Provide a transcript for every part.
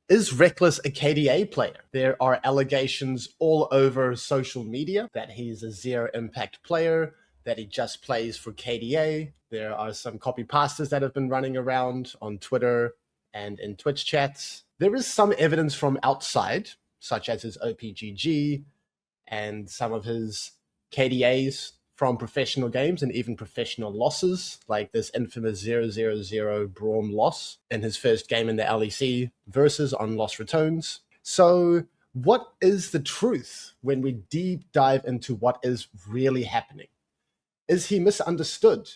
Is Rekkles a KDA player? There are allegations all over social media that he's a zero impact player, that he just plays for KDA. There are some copy pastas that have been running around on Twitter and in Twitch chats. There is some evidence from outside, such as his OPGG and some of his KDAs from professional games and even professional losses, like this infamous 0-0-0 Braum loss in his first game in the LEC versus on lost returns. So what is the truth when we deep dive into what is really happening? Is he misunderstood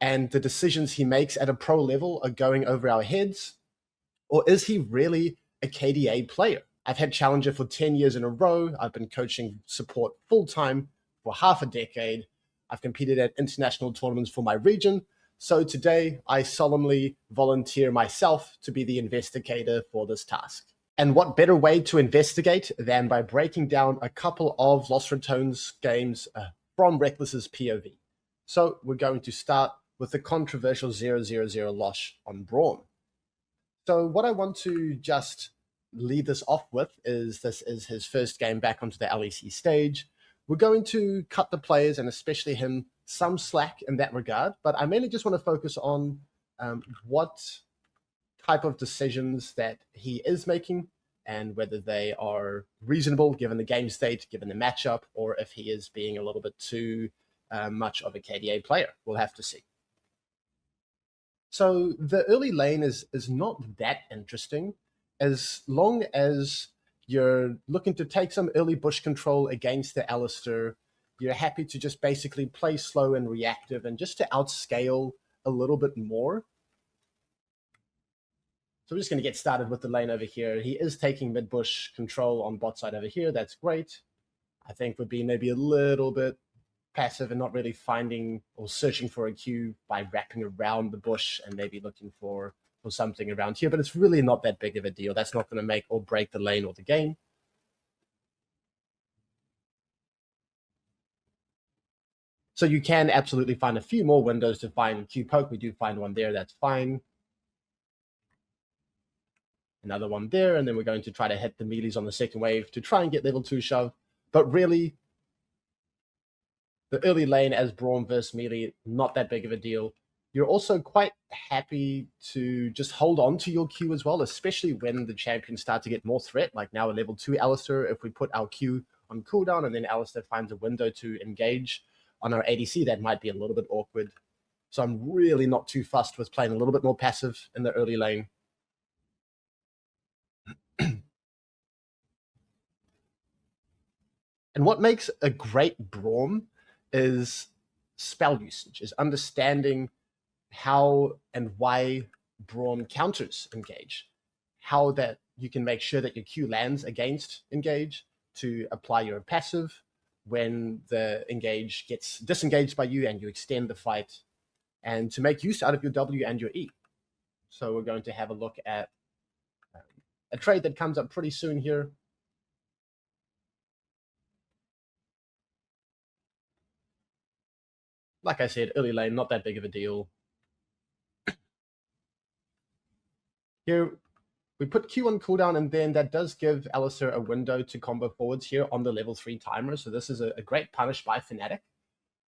and the decisions he makes at a pro level are going over our heads? Or is he really a KDA player? I've had Challenger for 10 years in a row. I've been coaching support full-time for half a decade. I've competed at international tournaments for my region. So today, I solemnly volunteer myself to be the investigator for this task. And what better way to investigate than by breaking down a couple of Lost Returns games from Rekkles' POV. So we're going to start with the controversial 0-0-0 loss on Braum. So what I want to just lead this off with is this is his first game back onto the LEC stage. We're going to cut the players, and especially him, some slack in that regard. But I mainly just want to focus on what type of decisions that he is making and whether they are reasonable given the game state, given the matchup, or if he is being a little bit too much of a KDA player. We'll have to see. So the early lane is not that interesting as long as you're looking to take some early bush control against the Alistair. You're happy to just basically play slow and reactive and just to outscale a little bit more. So we're just going to get started with the lane over here. He is taking mid-bush control on bot side over here. That's great. I think would be maybe a little bit passive and not really finding or searching for a Q by wrapping around the bush and maybe looking for something around here, but it's really not that big of a deal. That's not going to make or break the lane or the game. So you can absolutely find a few more windows to find Q poke. We do find one there, that's fine. Another one there, and then we're going to try to hit the melees on the second wave to try and get level 2 shove. But really, the early lane as Braum versus melee, not that big of a deal. You're also quite happy to just hold on to your Q as well, especially when the champions start to get more threat, like now a level 2 Alistair. If we put our Q on cooldown and then Alistair finds a window to engage on our ADC, that might be a little bit awkward. So I'm really not too fussed with playing a little bit more passive in the early lane. And what makes a great Braum is spell usage, is understanding how and why Braum counters engage, how that you can make sure that your Q lands against engage to apply your passive when the engage gets disengaged by you and you extend the fight, and to make use out of your W and your E. So we're going to have a look at a trade that comes up pretty soon here. Like I said, early lane, not that big of a deal. Here, we put Q on cooldown, and then that does give Alistair a window to combo forwards here on the level 3 timer. So this is a great punish by Fnatic.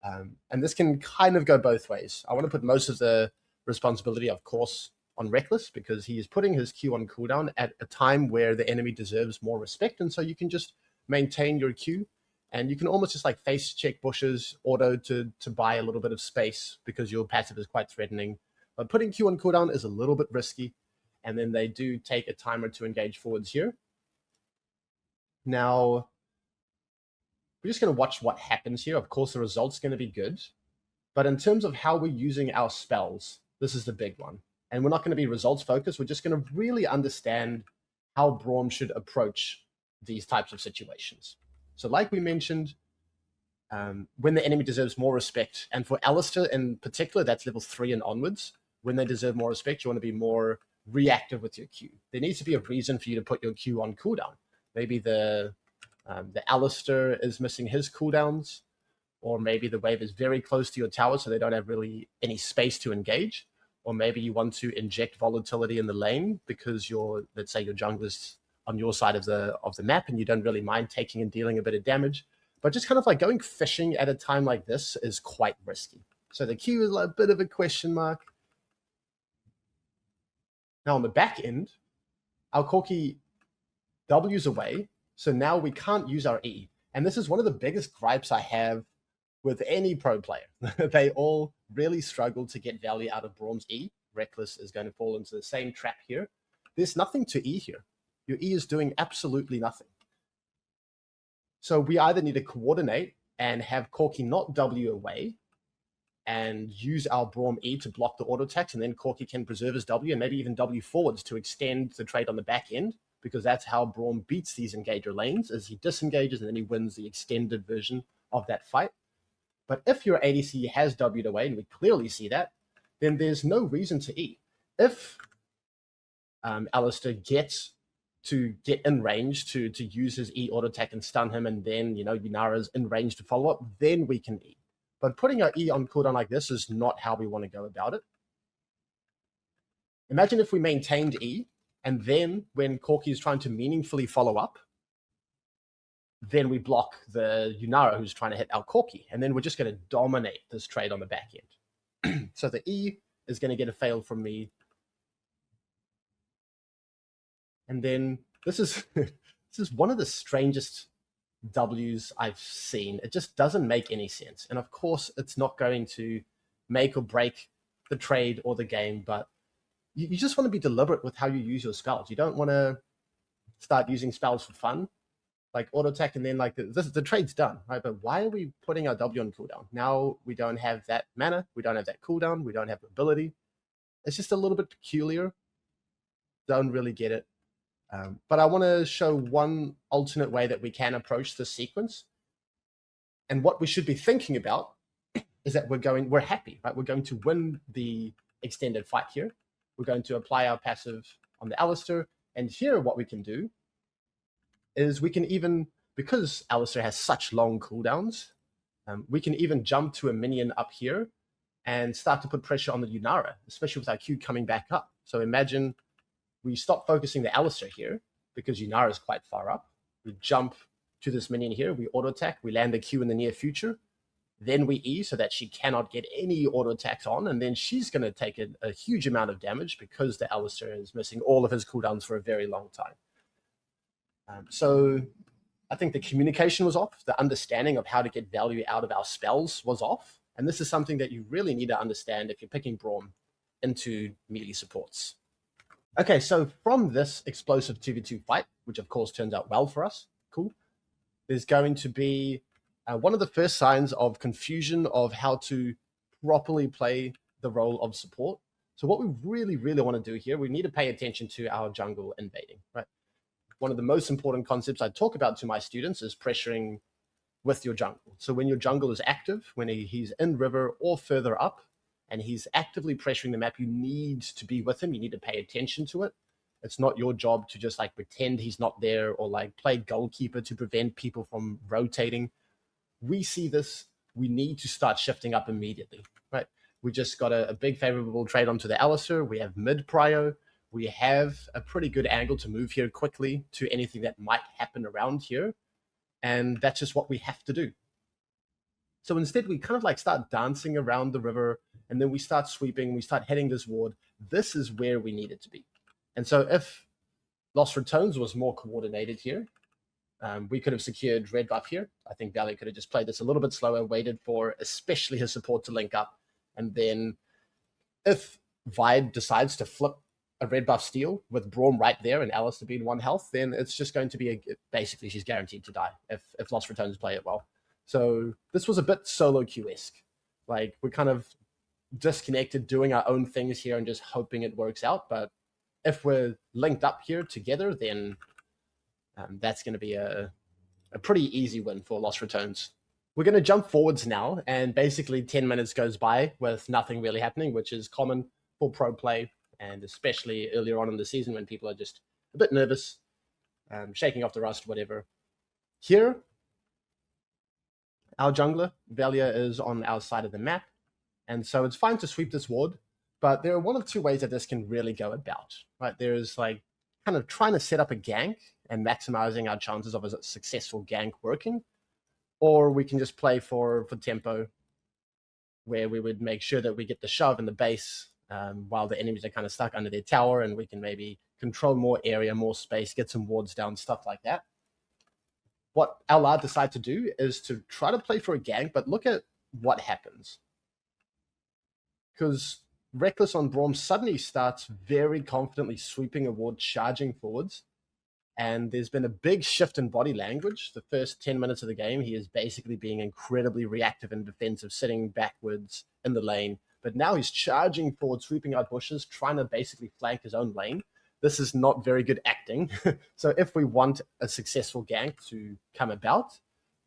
And this can kind of go both ways. I want to put most of the responsibility, of course, on Rekkles, because he is putting his Q on cooldown at a time where the enemy deserves more respect. And so you can just maintain your Q, and you can almost just like face check bushes, auto to buy a little bit of space because your passive is quite threatening. But putting Q on cooldown is a little bit risky. And then they do take a timer to engage forwards here. Now, we're just going to watch what happens here. Of course, the result's going to be good. But in terms of how we're using our spells, this is the big one. And we're not going to be results focused. We're just going to really understand how Braum should approach these types of situations. So like we mentioned, when the enemy deserves more respect, and for Alistair in particular, that's level 3 and onwards, when they deserve more respect, you want to be more reactive with your Q. There needs to be a reason for you to put your Q on cooldown. Maybe the Alistair is missing his cooldowns, or maybe the wave is very close to your tower, so they don't have really any space to engage. or maybe you want to inject volatility in the lane because let's say your jungler's on your side of the map and you don't really mind taking and dealing a bit of damage. But just kind of like going fishing at a time like this is quite risky. So the Q is like a bit of a question mark. Now on the back end, our Corki W's away, so now we can't use our E. And this is one of the biggest gripes I have with any pro player. They all really struggle to get value out of Braum's E. Rekkles is going to fall into the same trap here. There's nothing to E here. Your E is doing absolutely nothing. So we either need to coordinate and have Corki not W away and use our Braum E to block the auto attacks, and then Corki can preserve his W and maybe even W forwards to extend the trade on the back end, because that's how Braum beats these engager lanes, is he disengages and then he wins the extended version of that fight. But if your ADC has W'd away, and we clearly see that, then there's no reason to E. If Alistair gets to get in range to use his E auto attack and stun him, and then, Yunara's in range to follow up, then we can E. But putting our E on cooldown like this is not how we want to go about it. Imagine if we maintained E, and then when Corki is trying to meaningfully follow up, then we block the Yunara who's trying to hit our Corki, and then we're just going to dominate this trade on the back end. So the E is going to get a fail from me. And then this is one of the strangest W's I've seen. It just doesn't make any sense. And of course, it's not going to make or break the trade or the game, but you just want to be deliberate with how you use your spells. You don't want to start using spells for fun, like auto attack, and then like the trade's done, right? But why are we putting our W on cooldown? Now we don't have that mana, we don't have that cooldown, we don't have the ability. It's just a little bit peculiar. Don't really get it. But I want to show one alternate way that we can approach this sequence. And what we should be thinking about is that we're happy, right? We're going to win the extended fight here. We're going to apply our passive on the Alistair. And here what we can do is we can even, because Alistair has such long cooldowns, we can even jump to a minion up here and start to put pressure on the Yunara, especially with our Q coming back up. So imagine we stop focusing the Alistair here because Yunara is quite far up. We jump to this minion here, we auto attack, we land the Q in the near future. Then we E so that she cannot get any auto attacks on, and then she's going to take a huge amount of damage because the Alistair is missing all of his cooldowns for a very long time. So I think the communication was off. The understanding of how to get value out of our spells was off. And this is something that you really need to understand if you're picking Braum into melee supports. Okay, so from this explosive 2v2 fight, which of course turns out well for us, cool, there's going to be one of the first signs of confusion of how to properly play the role of support. So what we really, really want to do here, we need to pay attention to our jungle invading, right? One of the most important concepts I talk about to my students is pressuring with your jungle. So when your jungle is active, when he's in river or further up, and he's actively pressuring the map, you need to be with him. You need to pay attention to it. It's not your job to just like pretend he's not there or like play goalkeeper to prevent people from rotating. We see this, we need to start shifting up immediately, right? We just got a big favorable trade onto the Alistair. We have mid prio. We have a pretty good angle to move here quickly to anything that might happen around here. And that's just what we have to do. So instead, we kind of like start dancing around the river, and then we start sweeping, we start heading this ward. This is where we need it to be. And so if Lost Returns was more coordinated here, we could have secured red buff here. I think Valley could have just played this a little bit slower, waited for especially his support to link up. And then if Vide decides to flip a red buff steal with Braum right there and Alistair being 1 health, then it's just going to be basically she's guaranteed to die if Lost Returns play it well. So this was a bit solo queue-esque. Like we're kind of disconnected, doing our own things here and just hoping it works out. But if we're linked up here together, then that's going to be a pretty easy win for Lost Returns. We're going to jump forwards now, and basically 10 minutes goes by with nothing really happening, which is common for pro play, and especially earlier on in the season when people are just a bit nervous, shaking off the rust, whatever. Here, our jungler, Velia, is on our side of the map, and so it's fine to sweep this ward, But there are one of two ways that this can really go about, right? There's like kind of trying to set up a gank and maximizing our chances of a successful gank working, or we can just play for tempo, where we would make sure that we get the shove and the base while the enemies are kind of stuck under their tower, and we can maybe control more area, more space, get some wards down, stuff like that. What Allard decided to do is to try to play for a gank, but look at what happens. Because Rekkles on Braum suddenly starts very confidently sweeping a ward, charging forwards, and there's been a big shift in body language. The first 10 minutes of the game, he is basically being incredibly reactive and defensive, sitting backwards in the lane. But now he's charging forward, sweeping out bushes, trying to basically flank his own lane. This is not very good acting. So if we want a successful gank to come about,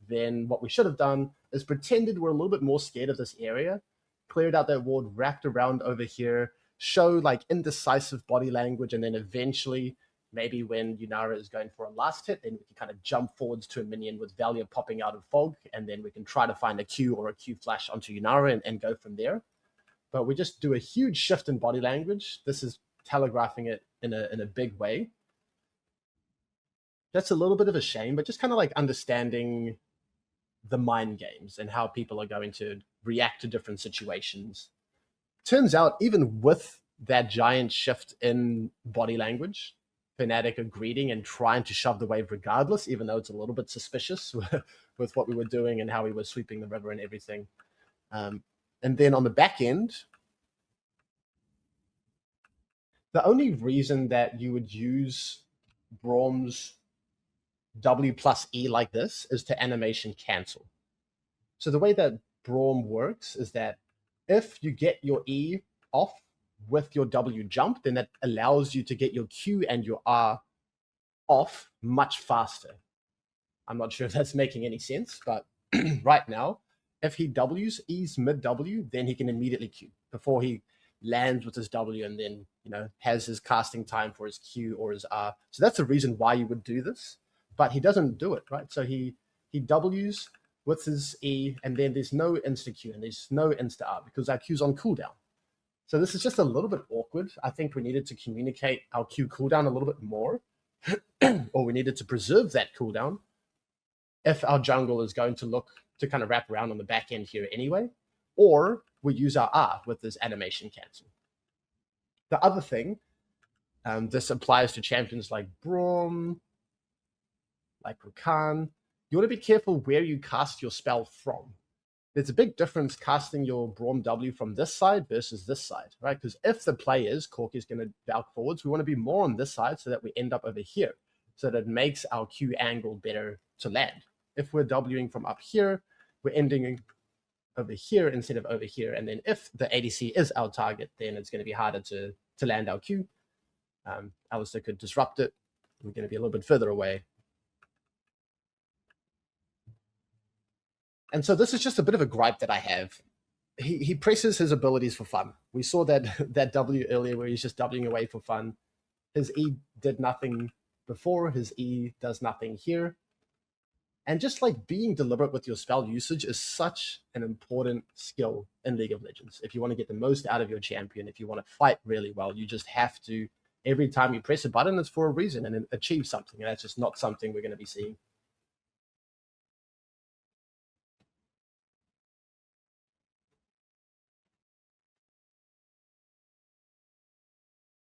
then what we should have done is pretended we're a little bit more scared of this area, cleared out that ward, wrapped around over here, show like indecisive body language, and then eventually, maybe when Yunara is going for a last hit, then we can kind of jump forwards to a minion with Valia popping out of fog, and then we can try to find a Q or a Q flash onto Yunara and go from there. But we just do a huge shift in body language. This is telegraphing it in a big way. That's a little bit of a shame, but just kind of like understanding the mind games and how people are going to react to different situations. Turns out, even with that giant shift in body language, Fnatic are greeting and trying to shove the wave regardless, even though it's a little bit suspicious with what we were doing and how we were sweeping the river and everything. And then on the back end, the only reason that you would use Braum's W plus E like this is to animation cancel. So the way that Braum works is that if you get your E off with your W jump, then that allows you to get your Q and your R off much faster. I'm not sure if that's making any sense, but right now, if he W's E's mid W, then he can immediately Q before he lands with his W and then, you know, has his casting time for his Q or his R. So that's the reason why you would do this, but he doesn't do it, right? So he W's with his E, and then there's no insta Q and there's no insta R because our Q's on cooldown. So this is just a little bit awkward. I think we needed to communicate our Q cooldown a little bit more, or we needed to preserve that cooldown if our jungle is going to look to kind of wrap around on the back end here anyway, or we use our R with this animation cancel. The other thing, this applies to champions like Braum, like Rakan. You want to be careful where you cast your spell from. There's a big difference casting your Braum W from this side versus this side, right? Because if the play is Cork is going to bulk forwards, we want to be more on this side so that we end up over here, so that it makes our Q angle better to land. If we're Wing from up here, we're ending over here instead of over here. And then if the ADC is our target, then it's going to be harder to land our Q. Alistair could disrupt it. We're going to be a little bit further away. And so this is just a bit of a gripe that I have. He presses his abilities for fun. We saw that W earlier where he's just Wing away for fun. His E did nothing before. His E does nothing here. And just like being deliberate with your spell usage is such an important skill in League of Legends. If you want to get the most out of your champion, if you want to fight really well, you just have to, every time you press a button, it's for a reason and achieve something. And that's just not something we're going to be seeing.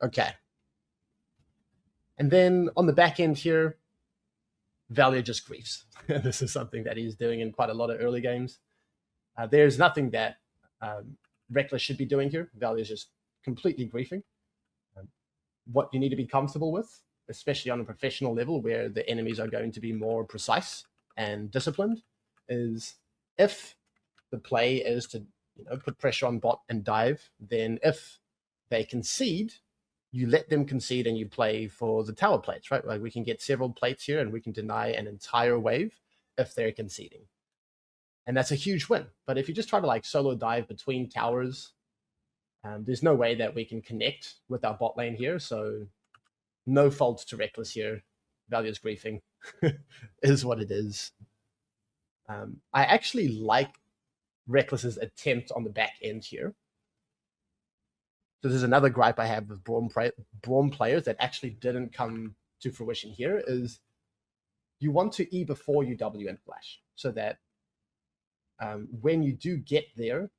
Okay. And then on the back end here, Valia just griefs. This is something that he's doing in quite a lot of early games. There's nothing that Rekkles should be doing here. Valia is just completely griefing. What you need to be comfortable with, especially on a professional level where the enemies are going to be more precise and disciplined, is if the play is to put pressure on bot and dive, then if they concede, you let them concede and you play for the tower plates, right? Like we can get several plates here and we can deny an entire wave if they're conceding. And that's a huge win. But if you just try to like solo dive between towers, there's no way that we can connect with our bot lane here. So no fault to Rekkles here. Valia's griefing is what it is. I actually like Rekkles' attempt on the back end here. So there's another gripe I have with Braum players that actually didn't come to fruition here is you want to E before you W and flash so that when you do get there,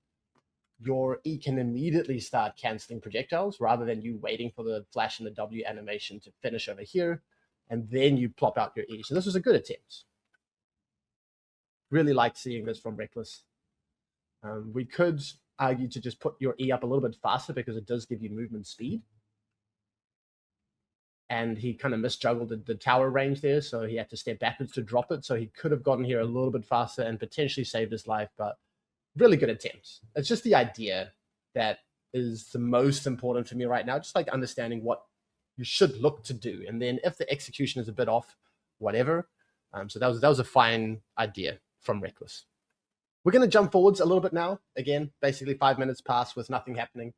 your E can immediately start canceling projectiles rather than you waiting for the flash and the W animation to finish over here, and then you plop out your E. So this was a good attempt. Really like seeing this from Rekkles. We could argue to just put your E up a little bit faster because it does give you movement speed. And he kind of misjuggled the tower range there, so he had to step backwards to drop it. So he could have gotten here a little bit faster and potentially saved his life, but really good attempt. It's just the idea that is the most important for me right now, just like understanding what you should look to do. And then if the execution is a bit off, whatever. So that was a fine idea from Rekkles. We're going to jump forwards a little bit now. Again, basically 5 minutes pass with nothing happening.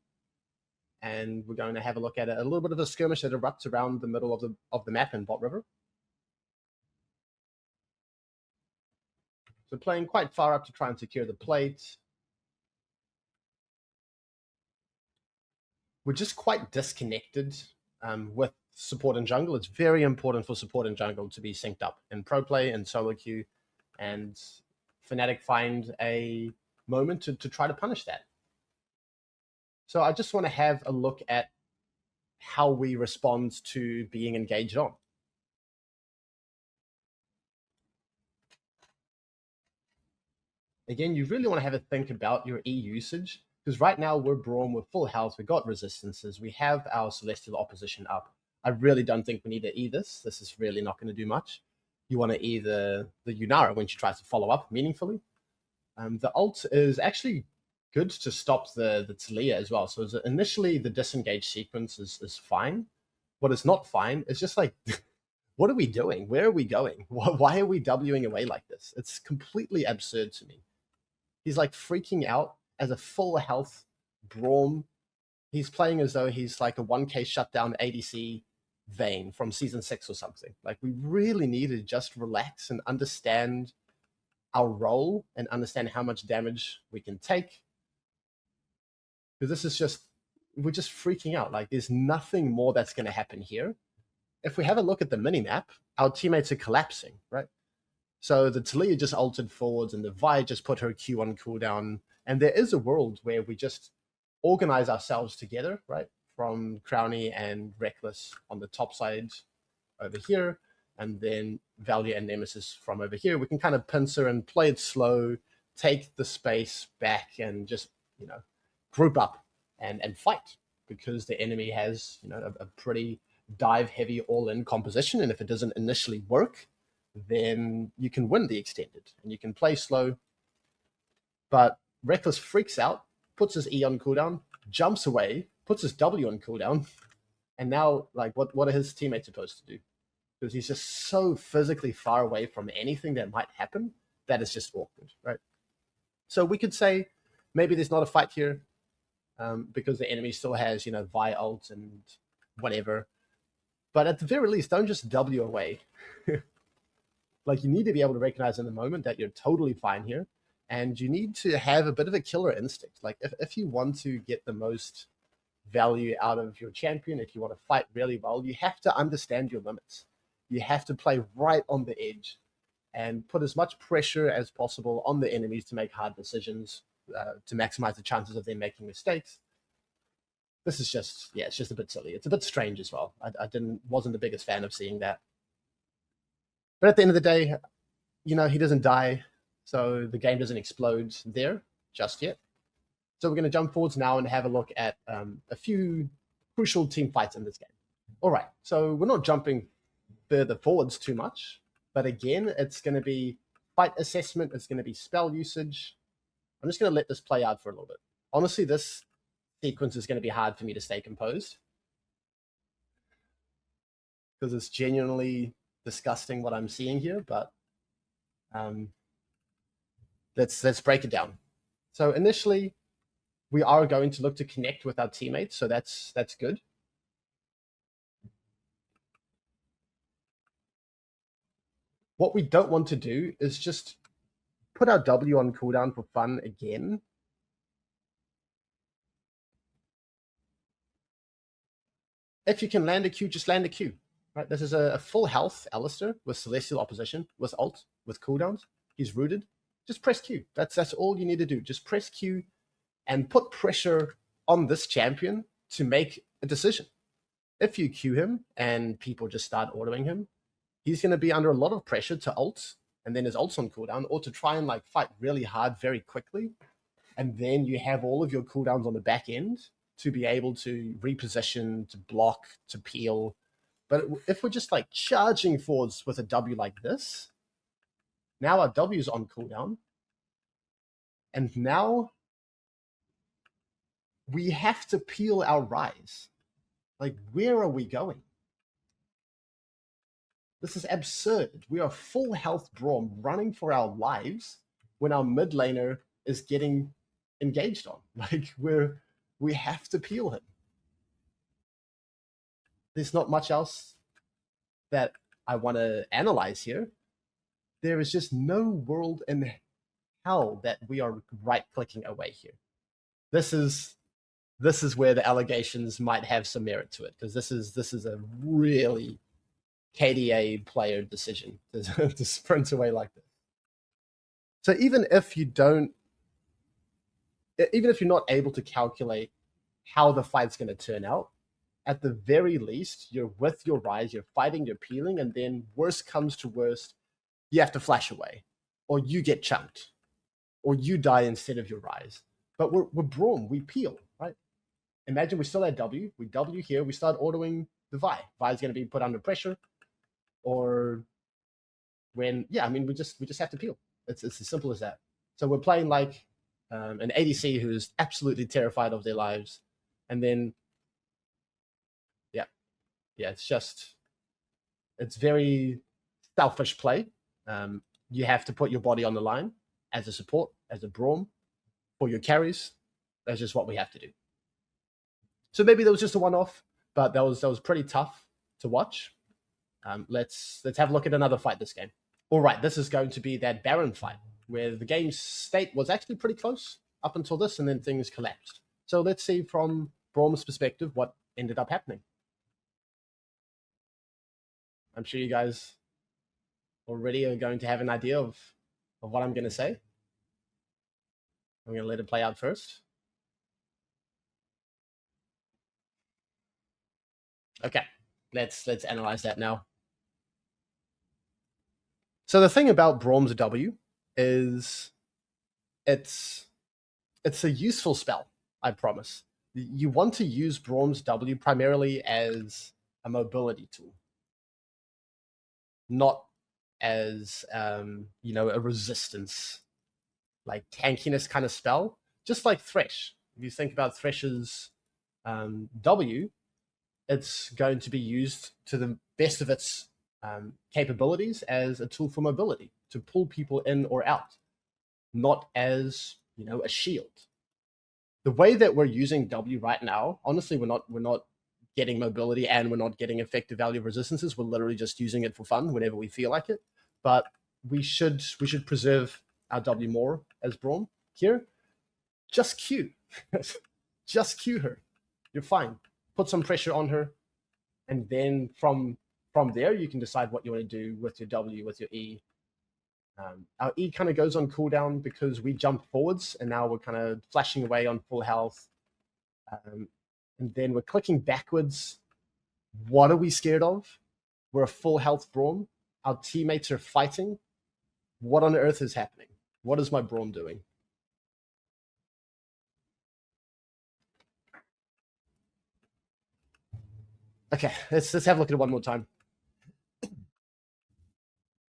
And we're going to have a look at a little bit of a skirmish that erupts around the middle of the map in Bot River. So playing quite far up to try and secure the plate. We're just quite disconnected with support and jungle. It's very important for support and jungle to be synced up in pro play and solo queue, and Fnatic find a moment to try to punish that. So I just want to have a look at how we respond to being engaged on. Again, you really want to have a think about your E usage, because right now we're Braum, we're full health, we've got resistances, we have our Celestial opposition up. I really don't think we need to E this. This is really not going to do much. You want to E the Yunara when she tries to follow up meaningfully. The ult is actually good to stop the Talia as well. So initially the disengage sequence is fine. What is not fine is just like, what are we doing? Where are we going? Why are we Wing away like this? It's completely absurd to me. He's like freaking out as a full health Braum. He's playing as though he's like a 1k shutdown ADC Vayne from season 6 or something. Like, we really need to just relax and understand our role and understand how much damage we can take. Because this is just, we're just freaking out. Like, there's nothing more that's going to happen here. If we have a look at the mini-map, our teammates are collapsing, right? So the Talia just altered forwards and the Vi just put her Q on cooldown. And there is a world where we just organize ourselves together, right? From Crowny and Rekkles on the top side over here, and then Valia and Nemesis from over here. We can kind of pincer and play it slow, take the space back, and just, group up and fight, because the enemy has, a pretty dive-heavy all-in composition, and if it doesn't initially work, then you can win the extended, and you can play slow. But Rekkles freaks out, puts his E on cooldown, jumps away, puts his W on cooldown, and now, like, what are his teammates supposed to do? Because he's just so physically far away from anything that might happen that is just awkward, right? So we could say maybe there's not a fight here because the enemy still has, Vi ult and whatever. But at the very least, don't just W away. Like, you need to be able to recognize in the moment that you're totally fine here. And you need to have a bit of a killer instinct. Like, if you want to get the most value out of your champion, if you want to fight really well, you have to understand your limits. You have to play right on the edge and put as much pressure as possible on the enemies to make hard decisions, to maximize the chances of them making mistakes. This is just, it's just a bit silly. It's a bit strange as well. I wasn't the biggest fan of seeing that. But at the end of the day, he doesn't die, so the game doesn't explode there just yet. So we're going to jump forwards now and have a look at a few crucial team fights in this game. All right, so we're not jumping further forwards too much, but again, it's going to be fight assessment, it's going to be spell usage. I'm just going to let this play out for a little bit. Honestly, this sequence is going to be hard for me to stay composed, because it's genuinely disgusting what I'm seeing here, but let's break it down. So initially, we are going to look to connect with our teammates, so that's good. What we don't want to do is just put our W on cooldown for fun again. If you can land a Q, just land a Q. Right? This is a full health Alistair with Celestial Opposition, with ult, with cooldowns. He's rooted. Just press Q. That's all you need to do. Just press Q and put pressure on this champion to make a decision. If you Q him and people just start ordering him, he's going to be under a lot of pressure to ult, and then his ult's on cooldown, or to try and like fight really hard very quickly. And then you have all of your cooldowns on the back end to be able to reposition, to block, to peel. But if we're just like charging forwards with a W like this, now our W is on cooldown. And now we have to peel our rise. Like, where are we going? This is absurd. We are full health Braum running for our lives when our mid laner is getting engaged on. Like, we have to peel him. There's not much else that I want to analyze here. There is just no world in hell that we are right-clicking away here. This is where the allegations might have some merit to it, because this is a really KDA player decision to sprint away like this. So even if you're not able to calculate how the fight's going to turn out, at the very least, you're with your rise, you're fighting, you're peeling, and then worst comes to worst, you have to flash away, or you get chunked, or you die instead of your rise. But we're Braum, we peel, right? Imagine we still had W, we W here, we start ordering the Vi. Vi's going to be put under pressure, or when, yeah, I mean, we just have to peel. It's as simple as that. So we're playing like an ADC who's absolutely terrified of their lives, and then, yeah, it's very selfish play. You have to put your body on the line as a support, as a Braum, for your carries. That's just what we have to do. So maybe that was just a one-off, but that was pretty tough to watch. Let's have a look at another fight this game. All right, this is going to be that Baron fight, where the game state was actually pretty close up until this, and then things collapsed. So let's see from Braum's perspective what ended up happening. I'm sure you guys already are going to have an idea of what I'm going to say. I'm going to let it play out first. Okay, let's analyze that now. So the thing about Braum's W is it's a useful spell, I promise. You want to use Braum's W primarily as a mobility tool, not as a resistance, like tankiness kind of spell. Just like Thresh. If you think about Thresh's W, it's going to be used to the best of its capabilities as a tool for mobility, to pull people in or out, not as a shield. The way that we're using W right now, honestly, we're not getting mobility and we're not getting effective value of resistances. We're literally just using it for fun whenever we feel like it. But we should preserve our W more as Braum here. Just Q. Just Q her. You're fine. Put some pressure on her, and then from there you can decide what you want to do with your W, with your E. Our E kind of goes on cooldown because we jump forwards, and now we're kind of flashing away on full health. And then we're clicking backwards. What are we scared of? We're a full health Braum. Our teammates are fighting. What on earth is happening? What is my Braum doing? Okay, let's have a look at it one more time.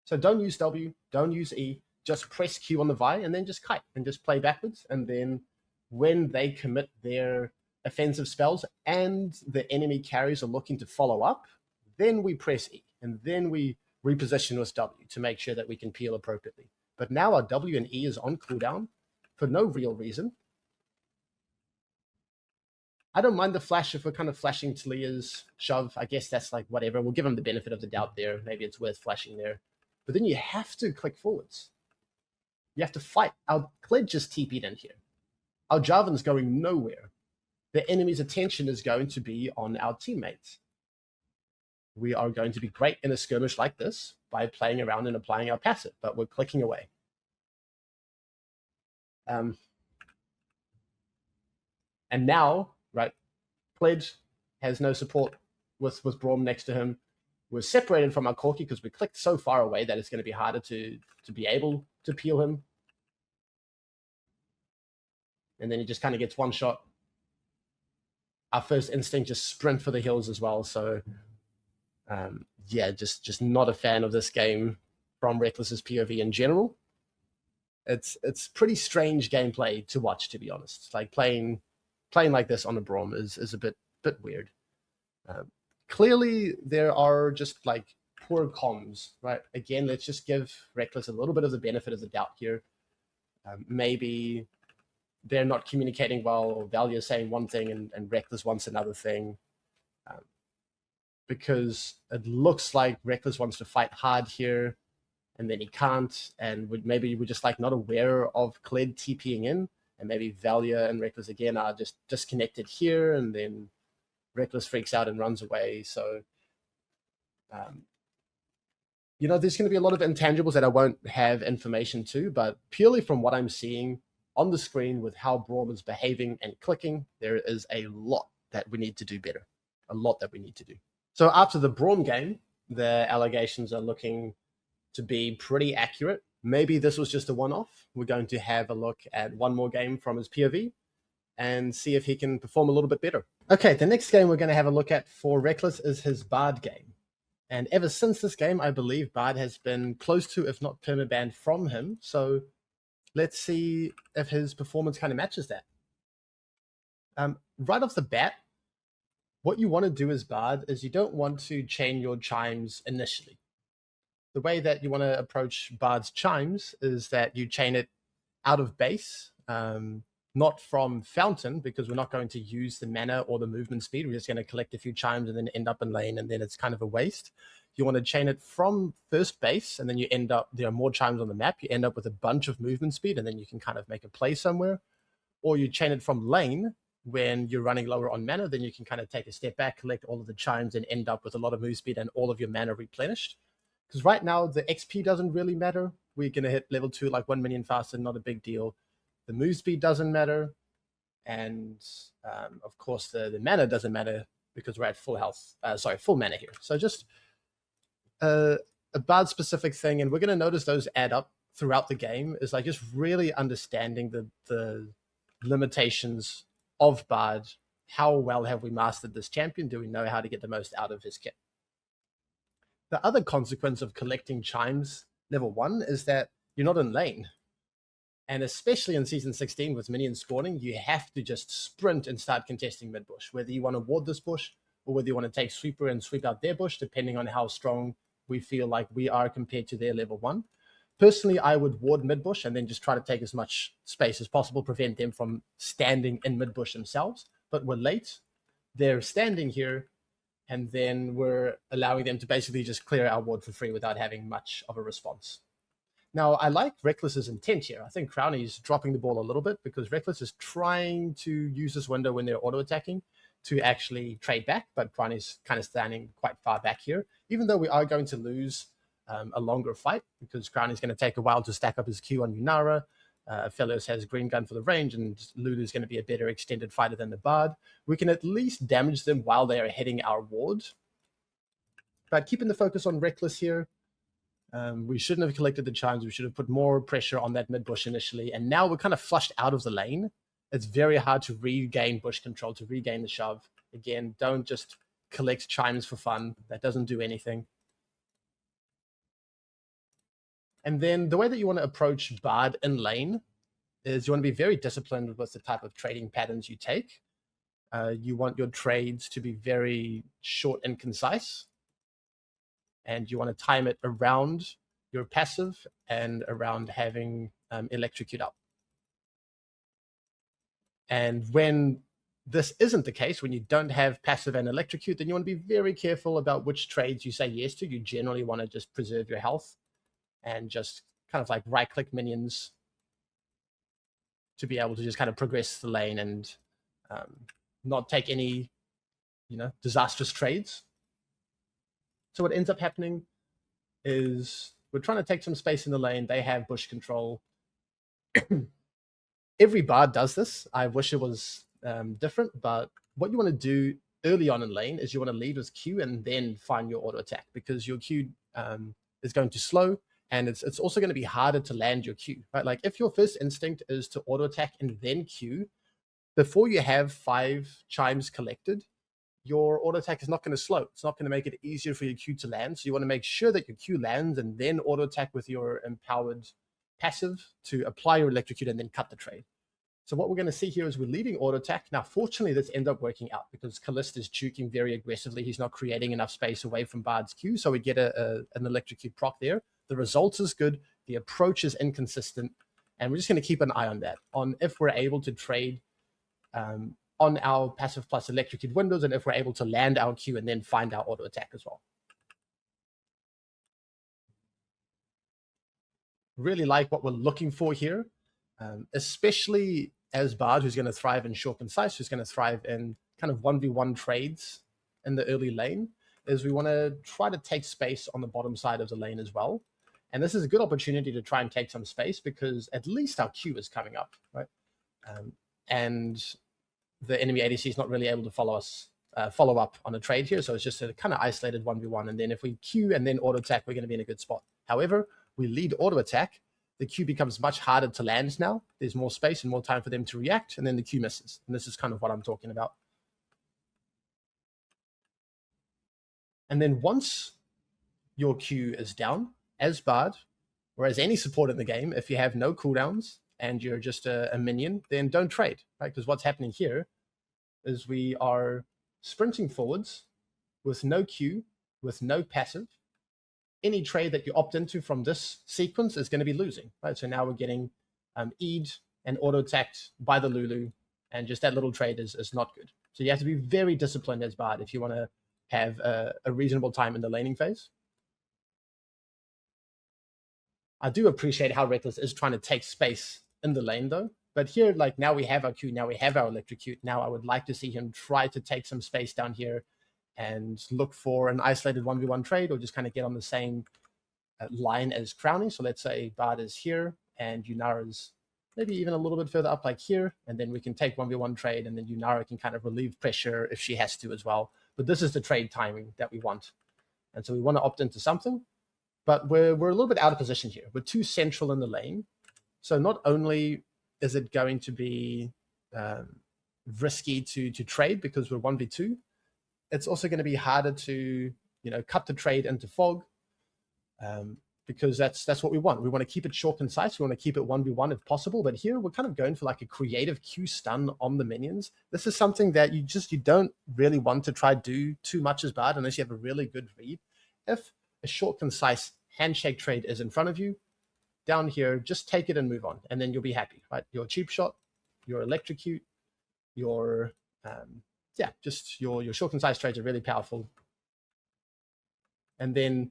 So don't use W, don't use E, just press Q on the Vi and then just kite and just play backwards. And then when they commit their offensive spells and the enemy carries are looking to follow up, then we press E and then we reposition with W to make sure that we can peel appropriately. But now our W and E is on cooldown for no real reason. I don't mind the flash if we're kind of flashing Talia's shove. I guess that's like whatever. We'll give him the benefit of the doubt there. Maybe it's worth flashing there. But then you have to click forwards. You have to fight. Our Kled just TP'd in here. Our Jarvan's going nowhere. the enemy's attention is going to be on our teammates. We are going to be great in a skirmish like this by playing around and applying our passive, but we're clicking away. And now, right, Pledge has no support with Braum next to him. We're separated from our Corki because we clicked so far away that it's going to be harder to be able to peel him. And then he just kind of gets one shot. Our first instinct, just sprint for the hills as well. So, yeah, just not a fan of this game from Rekkles' POV in general. It's pretty strange gameplay to watch, to be honest. Like playing like this on a Braum is a bit weird. Clearly, there are just like poor comms, right? Again, let's just give Rekkles a little bit of the benefit of the doubt here. Maybe they're not communicating well, or Valia is saying one thing and Rekkles wants another thing. Because it looks like Rekkles wants to fight hard here, and then he can't, and maybe we're just like not aware of Kled TPing in, and maybe Valia and Rekkles again are just disconnected here, and then Rekkles freaks out and runs away. So, you know, there's going to be a lot of intangibles that I won't have information to, but purely from what I'm seeing on the screen with how Braum is behaving and clicking, there is a lot that we need to do better. A lot that we need to do. So after the Braum game, the allegations are looking to be pretty accurate. Maybe this was just a one-off. We're going to have a look at one more game from his POV and see if he can perform a little bit better. Okay, the next game we're going to have a look at for Rekkles is his Bard game. And ever since this game, I believe Bard has been close to, if not permabanned from him. So let's see if his performance kind of matches that. Right off the bat, what you want to do as Bard is you don't want to chain your chimes initially. The way that you want to approach Bard's chimes is that you chain it out of base, not from fountain, because we're not going to use the mana or the movement speed. We're just going to collect a few chimes and then end up in lane, and then it's kind of a waste. You want to chain it from first base, and then you end up, there are more chimes on the map, you end up with a bunch of movement speed, and then you can kind of make a play somewhere. Or you chain it from lane, when you're running lower on mana, then you can kind of take a step back, collect all of the chimes, and end up with a lot of move speed and all of your mana replenished. Because right now, the XP doesn't really matter. We're going to hit level 2 like 1 million faster, not a big deal. The move speed doesn't matter. And, of course, the mana doesn't matter because we're at full health. Full mana here. So just a Bard-specific thing, and we're going to notice those add up throughout the game, is like just really understanding the limitations of Bard. How well have we mastered this champion? Do we know how to get the most out of his kit? The other consequence of collecting chimes level 1 is that you're not in lane. And especially in Season 16 with minions spawning, you have to just sprint and start contesting mid-bush. Whether you want to ward this bush, or whether you want to take sweeper and sweep out their bush, depending on how strong we feel like we are compared to their level 1. Personally, I would ward mid-bush and then just try to take as much space as possible, prevent them from standing in mid-bush themselves. But we're late. They're standing here, and then we're allowing them to basically just clear our ward for free without having much of a response. Now, I like Rekkles' intent here. I think Crownie's dropping the ball a little bit because Rekkles is trying to use this window when they're auto-attacking to actually trade back, but Crownie's kind of standing quite far back here, even though we are going to lose a longer fight because Crownie's going to take a while to stack up his Q on Yunara. Phelios has Green Gun for the range, and Lulu's going to be a better extended fighter than the Bard. We can at least damage them while they are hitting our ward. But keeping the focus on Rekkles here, we shouldn't have collected the chimes. We should have put more pressure on that mid bush initially. And now we're kind of flushed out of the lane. It's very hard to regain bush control, to regain the shove. Again, don't just collect chimes for fun. That doesn't do anything. And then the way that you want to approach Bard in lane is you want to be very disciplined with the type of trading patterns you take. You want your trades to be very short and concise. And you want to time it around your passive and around having electrocute up. And when this isn't the case, when you don't have passive and electrocute, then you want to be very careful about which trades you say yes to. You generally want to just preserve your health and just kind of like right-click minions to be able to just kind of progress the lane and not take any, disastrous trades. So what ends up happening is we're trying to take some space in the lane. They have bush control. Every bard does this. I wish it was different, but what you want to do early on in lane is you want to lead with Q and then find your auto attack, because your Q is going to slow, and it's also going to be harder to land your Q, right? Like if your first instinct is to auto attack and then Q, before you have 5 chimes collected, your auto attack is not going to slow. It's not going to make it easier for your Q to land. So you want to make sure that your Q lands and then auto attack with your empowered passive to apply your electrocute and then cut the trade. So what we're going to see here is we're leading auto attack. Now, fortunately, this ended up working out because Callista is juking very aggressively. He's not creating enough space away from Bard's Q, so we get an electrocute proc there. The result is good. The approach is inconsistent, and we're just going to keep an eye on that, on if we're able to trade on our passive plus electrocute windows, and if we're able to land our Q and then find our auto attack as well. Really like what we're looking for here, especially as Bard, who's going to thrive in short concise, who's going to thrive in kind of 1v1 trades in the early lane, is we want to try to take space on the bottom side of the lane as well. And this is a good opportunity to try and take some space because at least our Q is coming up, right? And the enemy ADC is not really able to follow up on a trade here. So it's just a kind of isolated 1v1. And then if we Q and then auto attack, we're going to be in a good spot. However, we lead auto attack, the Q becomes much harder to land now. There's more space and more time for them to react, and then the Q misses. And this is kind of what I'm talking about. And then once your Q is down, as Bard, or as any support in the game, if you have no cooldowns and you're just a minion, then don't trade, right? Because what's happening here is we are sprinting forwards with no Q, with no passive. Any trade that you opt into from this sequence is going to be losing, right? So now we're getting E'd and auto-attacked by the Lulu, and just that little trade is not good. So you have to be very disciplined as Bard if you want to have a reasonable time in the laning phase. I do appreciate how Rekkles is trying to take space in the lane though. But here, like now we have our Q, now we have our electrocute. Now I would like to see him try to take some space down here and look for an isolated 1v1 trade, or just kind of get on the same line as Crowny. So let's say Bard is here and Yunara's maybe even a little bit further up like here, and then we can take 1v1 trade, and then Yunara can kind of relieve pressure if she has to as well. But this is the trade timing that we want. And so we want to opt into something, but we're a little bit out of position here. We're too central in the lane. So not only is it going to be risky to trade because we're 1v2, it's also going to be harder to cut the trade into fog, because that's what we want. We want to keep it short, concise. We want to keep it 1v1 if possible. But here we're kind of going for like a creative Q stun on the minions. This is something that you don't really want to try do too much as Bard unless you have a really good read. If a short, concise handshake trade is in front of you, down here, just take it and move on, and then you'll be happy, right? Your cheap shot, your electrocute, your just your short, concise trades are really powerful. And then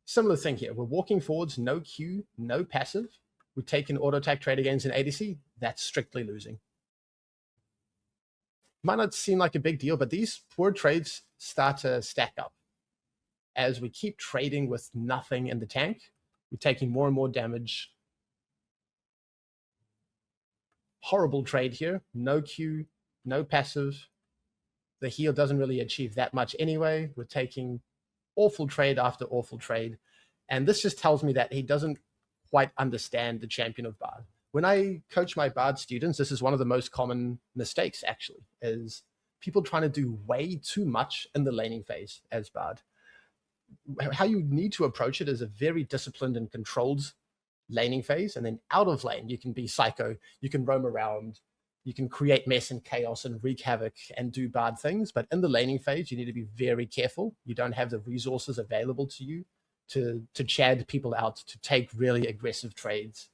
similar thing here. We're walking forwards, no Q, no passive. We take an auto attack trade against an ADC. That's strictly losing. Might not seem like a big deal, but these poor trades start to stack up. As we keep trading with nothing in the tank, we're taking more and more damage. Horrible trade here. No Q, no passive. The heal doesn't really achieve that much anyway. We're taking awful trade after awful trade. And this just tells me that he doesn't quite understand the champion of Bard. When I coach my Bard students, this is one of the most common mistakes, actually, is people trying to do way too much in the laning phase as Bard. How you need to approach it is a very disciplined and controlled laning phase. And then out of lane, you can be psycho, you can roam around, you can create mess and chaos and wreak havoc and do bad things. But in the laning phase, you need to be very careful. You don't have the resources available to you to chad people out, to take really aggressive trades.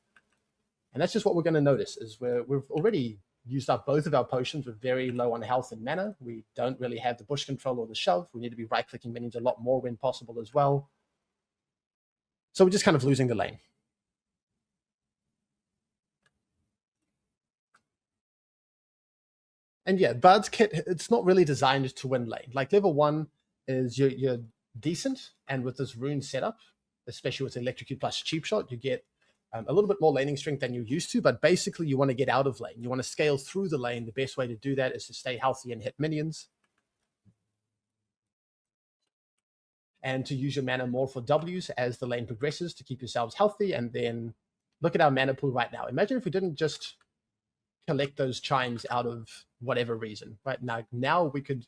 And that's just what we're going to notice is we've already used up both of our potions. We're very low on health and mana. We don't really have the bush control or the shove. We need to be right-clicking minions a lot more when possible as well. So we're just kind of losing the lane. And yeah, Bard's kit, it's not really designed to win lane. Like level 1 is you're decent, and with this rune setup, especially with Electrocute plus Cheap Shot, you get a little bit more laning strength than you're used to, but basically you want to get out of lane. You want to scale through the lane. The best way to do that is to stay healthy and hit minions, and to use your mana more for Ws as the lane progresses to keep yourselves healthy. And then look at our mana pool right now. Imagine if we didn't just collect those chimes out of whatever reason. Right now we could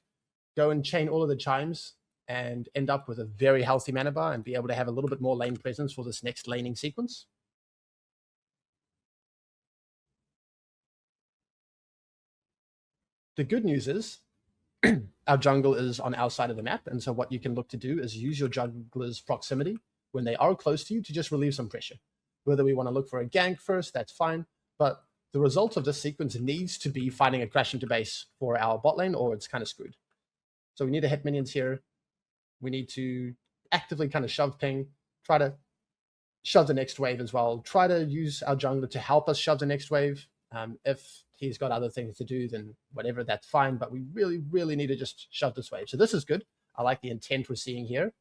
go and chain all of the chimes and end up with a very healthy mana bar and be able to have a little bit more lane presence for this next laning sequence. The good news is our jungle is on our side of the map, and so what you can look to do is use your jungler's proximity when they are close to you to just relieve some pressure. Whether we want to look for a gank first, that's fine, but the result of this sequence needs to be finding a crash into base for our bot lane, or it's kind of screwed. So we need to hit minions here. We need to actively kind of shove ping, try to shove the next wave as well. Try to use our jungler to help us shove the next wave. If he's got other things to do, then whatever, that's fine. But we really, really need to just shove this wave. So this is good. I like the intent we're seeing here.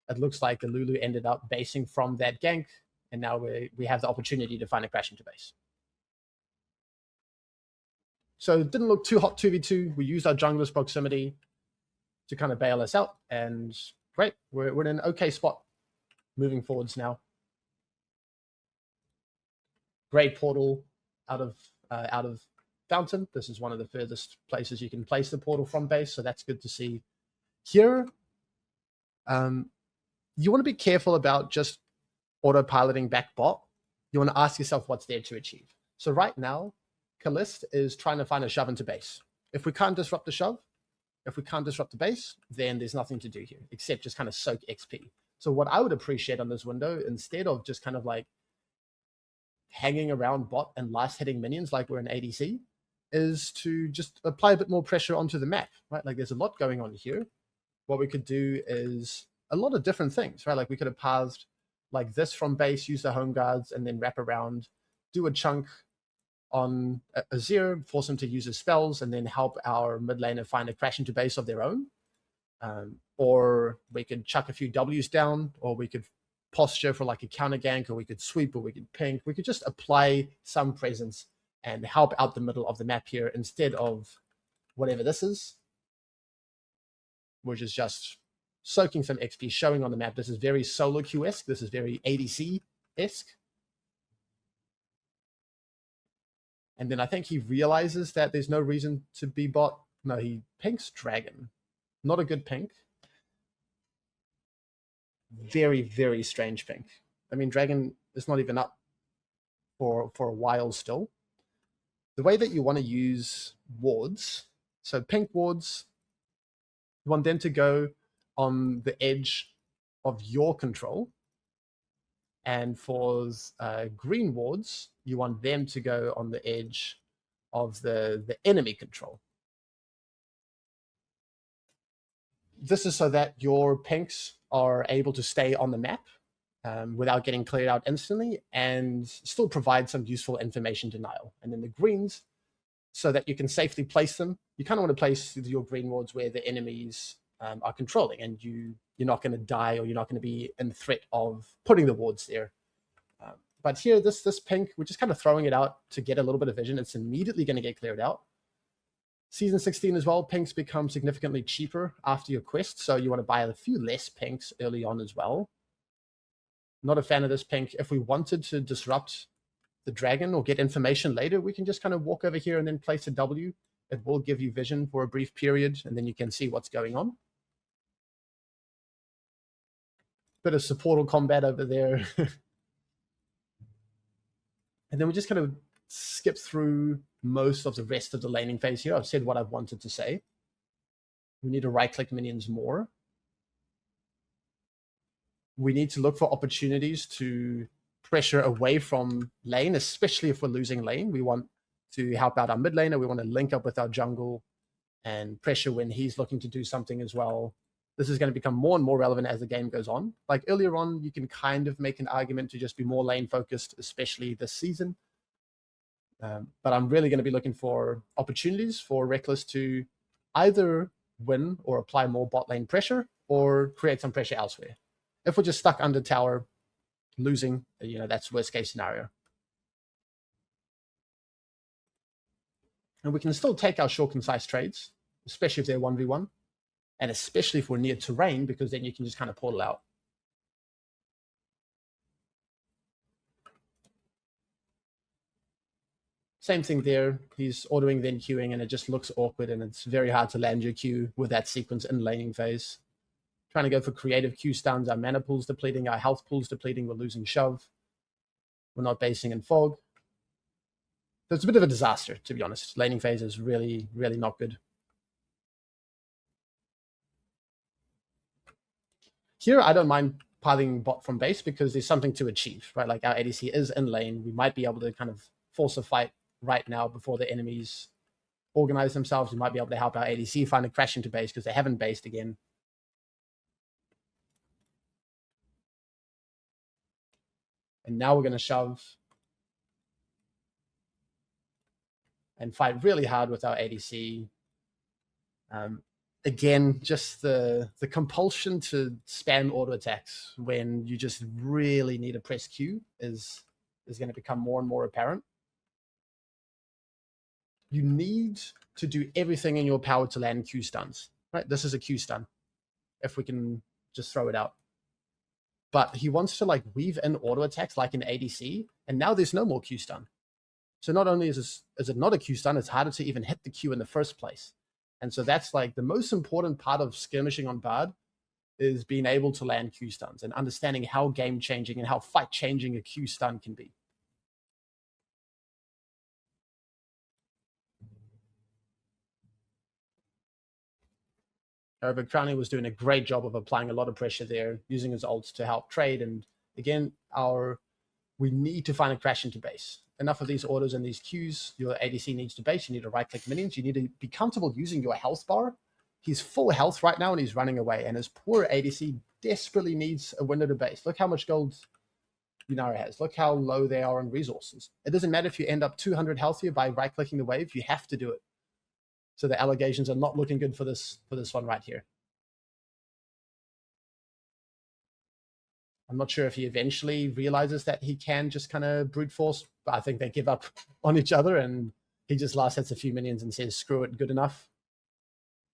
It looks like the Lulu ended up basing from that gank, and now we have the opportunity to find a crash into base. So it didn't look too hot 2v2. We used our jungler's proximity to kind of bail us out, and great. We're in an okay spot moving forwards now. Great portal out of Fountain. This is one of the furthest places you can place the portal from base, so that's good to see. Here, you want to be careful about just autopiloting back bot. You want to ask yourself what's there to achieve. So right now, Kalist is trying to find a shove into base. If we can't disrupt the shove, if we can't disrupt the base, then there's nothing to do here except just kind of soak XP. So what I would appreciate on this window, instead of just kind of like hanging around bot and last hitting minions like we're in ADC, is to just apply a bit more pressure onto the map, right? Like there's a lot going on here. What we could do is a lot of different things, right? Like we could have pathed like this from base, use the home guards, and then wrap around, do a chunk on Azir, force him to use his spells, and then help our mid laner find a crash into base of their own. Or we could chuck a few Ws down, or we could posture for like a counter gank, or we could sweep, or we could pink. We could just apply some presence and help out the middle of the map here instead of whatever this is, which is just soaking some XP, showing on the map. This is very solo queue-esque. This is very ADC-esque. And then I think he realizes that there's no reason to be bot. No, he pinks Dragon. Not a good pink. Very, very strange pink. I mean, Dragon is not even up for a while still. The way that you want to use wards, so pink wards, you want them to go on the edge of your control. And for green wards, you want them to go on the edge of the enemy control. This is so that your pinks are able to stay on the map without getting cleared out instantly and still provide some useful information denial. And then the greens, so that you can safely place them. You kind of want to place your green wards where the enemies are controlling, and you're not going to die, or you're not going to be in threat of putting the wards there. But here, this pink, we're just kind of throwing it out to get a little bit of vision. It's immediately going to get cleared out. Season 16 as well, pinks become significantly cheaper after your quest, so you want to buy a few less pinks early on as well. Not a fan of this pink. If we wanted to disrupt the dragon or get information later, we can just kind of walk over here and then place a W. It will give you vision for a brief period, and then you can see what's going on. Bit of supportal combat over there. And then we just kind of skip through most of the rest of the laning phase here. I've said what I've wanted to say. We need to right-click minions more. We need to look for opportunities to pressure away from lane, especially if we're losing lane. We want to help out our mid laner. We want to link up with our jungle and pressure when he's looking to do something as well. This is going to become more and more relevant as the game goes on. Like earlier on, you can kind of make an argument to just be more lane focused, especially this season. But I'm really going to be looking for opportunities for Rekkles to either win or apply more bot lane pressure or create some pressure elsewhere. If we're just stuck under tower, losing, that's worst case scenario. And we can still take our short, concise trades, especially if they're 1v1, and especially if we're near terrain, because then you can just kind of portal out. Same thing there. He's autoing, then queuing, and it just looks awkward, and it's very hard to land your queue with that sequence in laning phase. Trying to go for creative Q stuns. Our mana pool's depleting, our health pool's depleting, we're losing shove. We're not basing in fog. So it's a bit of a disaster, to be honest. Laning phase is really, really not good. Here, I don't mind piling bot from base because there's something to achieve, right? Like our ADC is in lane. We might be able to kind of force a fight right now before the enemies organize themselves. We might be able to help our ADC find a crash into base because they haven't based again. And now we're going to shove and fight really hard with our ADC. Again, just the compulsion to spam auto attacks when you just really need a press Q is going to become more and more apparent. You need to do everything in your power to land Q stuns, right? This is a Q stun, if we can just throw it out. But he wants to like weave in auto attacks like an ADC, and now there's no more Q stun. So not only is it not a Q stun, it's harder to even hit the Q in the first place. And so that's like the most important part of skirmishing on Bard is being able to land Q stuns and understanding how game changing and how fight changing a Q stun can be. However, Crowley was doing a great job of applying a lot of pressure there, using his ults to help trade. And again, we need to find a crash into base. Enough of these autos and these Qs. Your ADC needs to base. You need to right-click minions. You need to be comfortable using your health bar. He's full health right now, and he's running away. And his poor ADC desperately needs a window to base. Look how much gold Yunara has. Look how low they are on resources. It doesn't matter if you end up 200 healthier by right-clicking the wave. You have to do it. So the allegations are not looking good for this one right here. I'm not sure if he eventually realizes that he can just kind of brute force, but I think they give up on each other and he just last hits a few minions and says, screw it, good enough.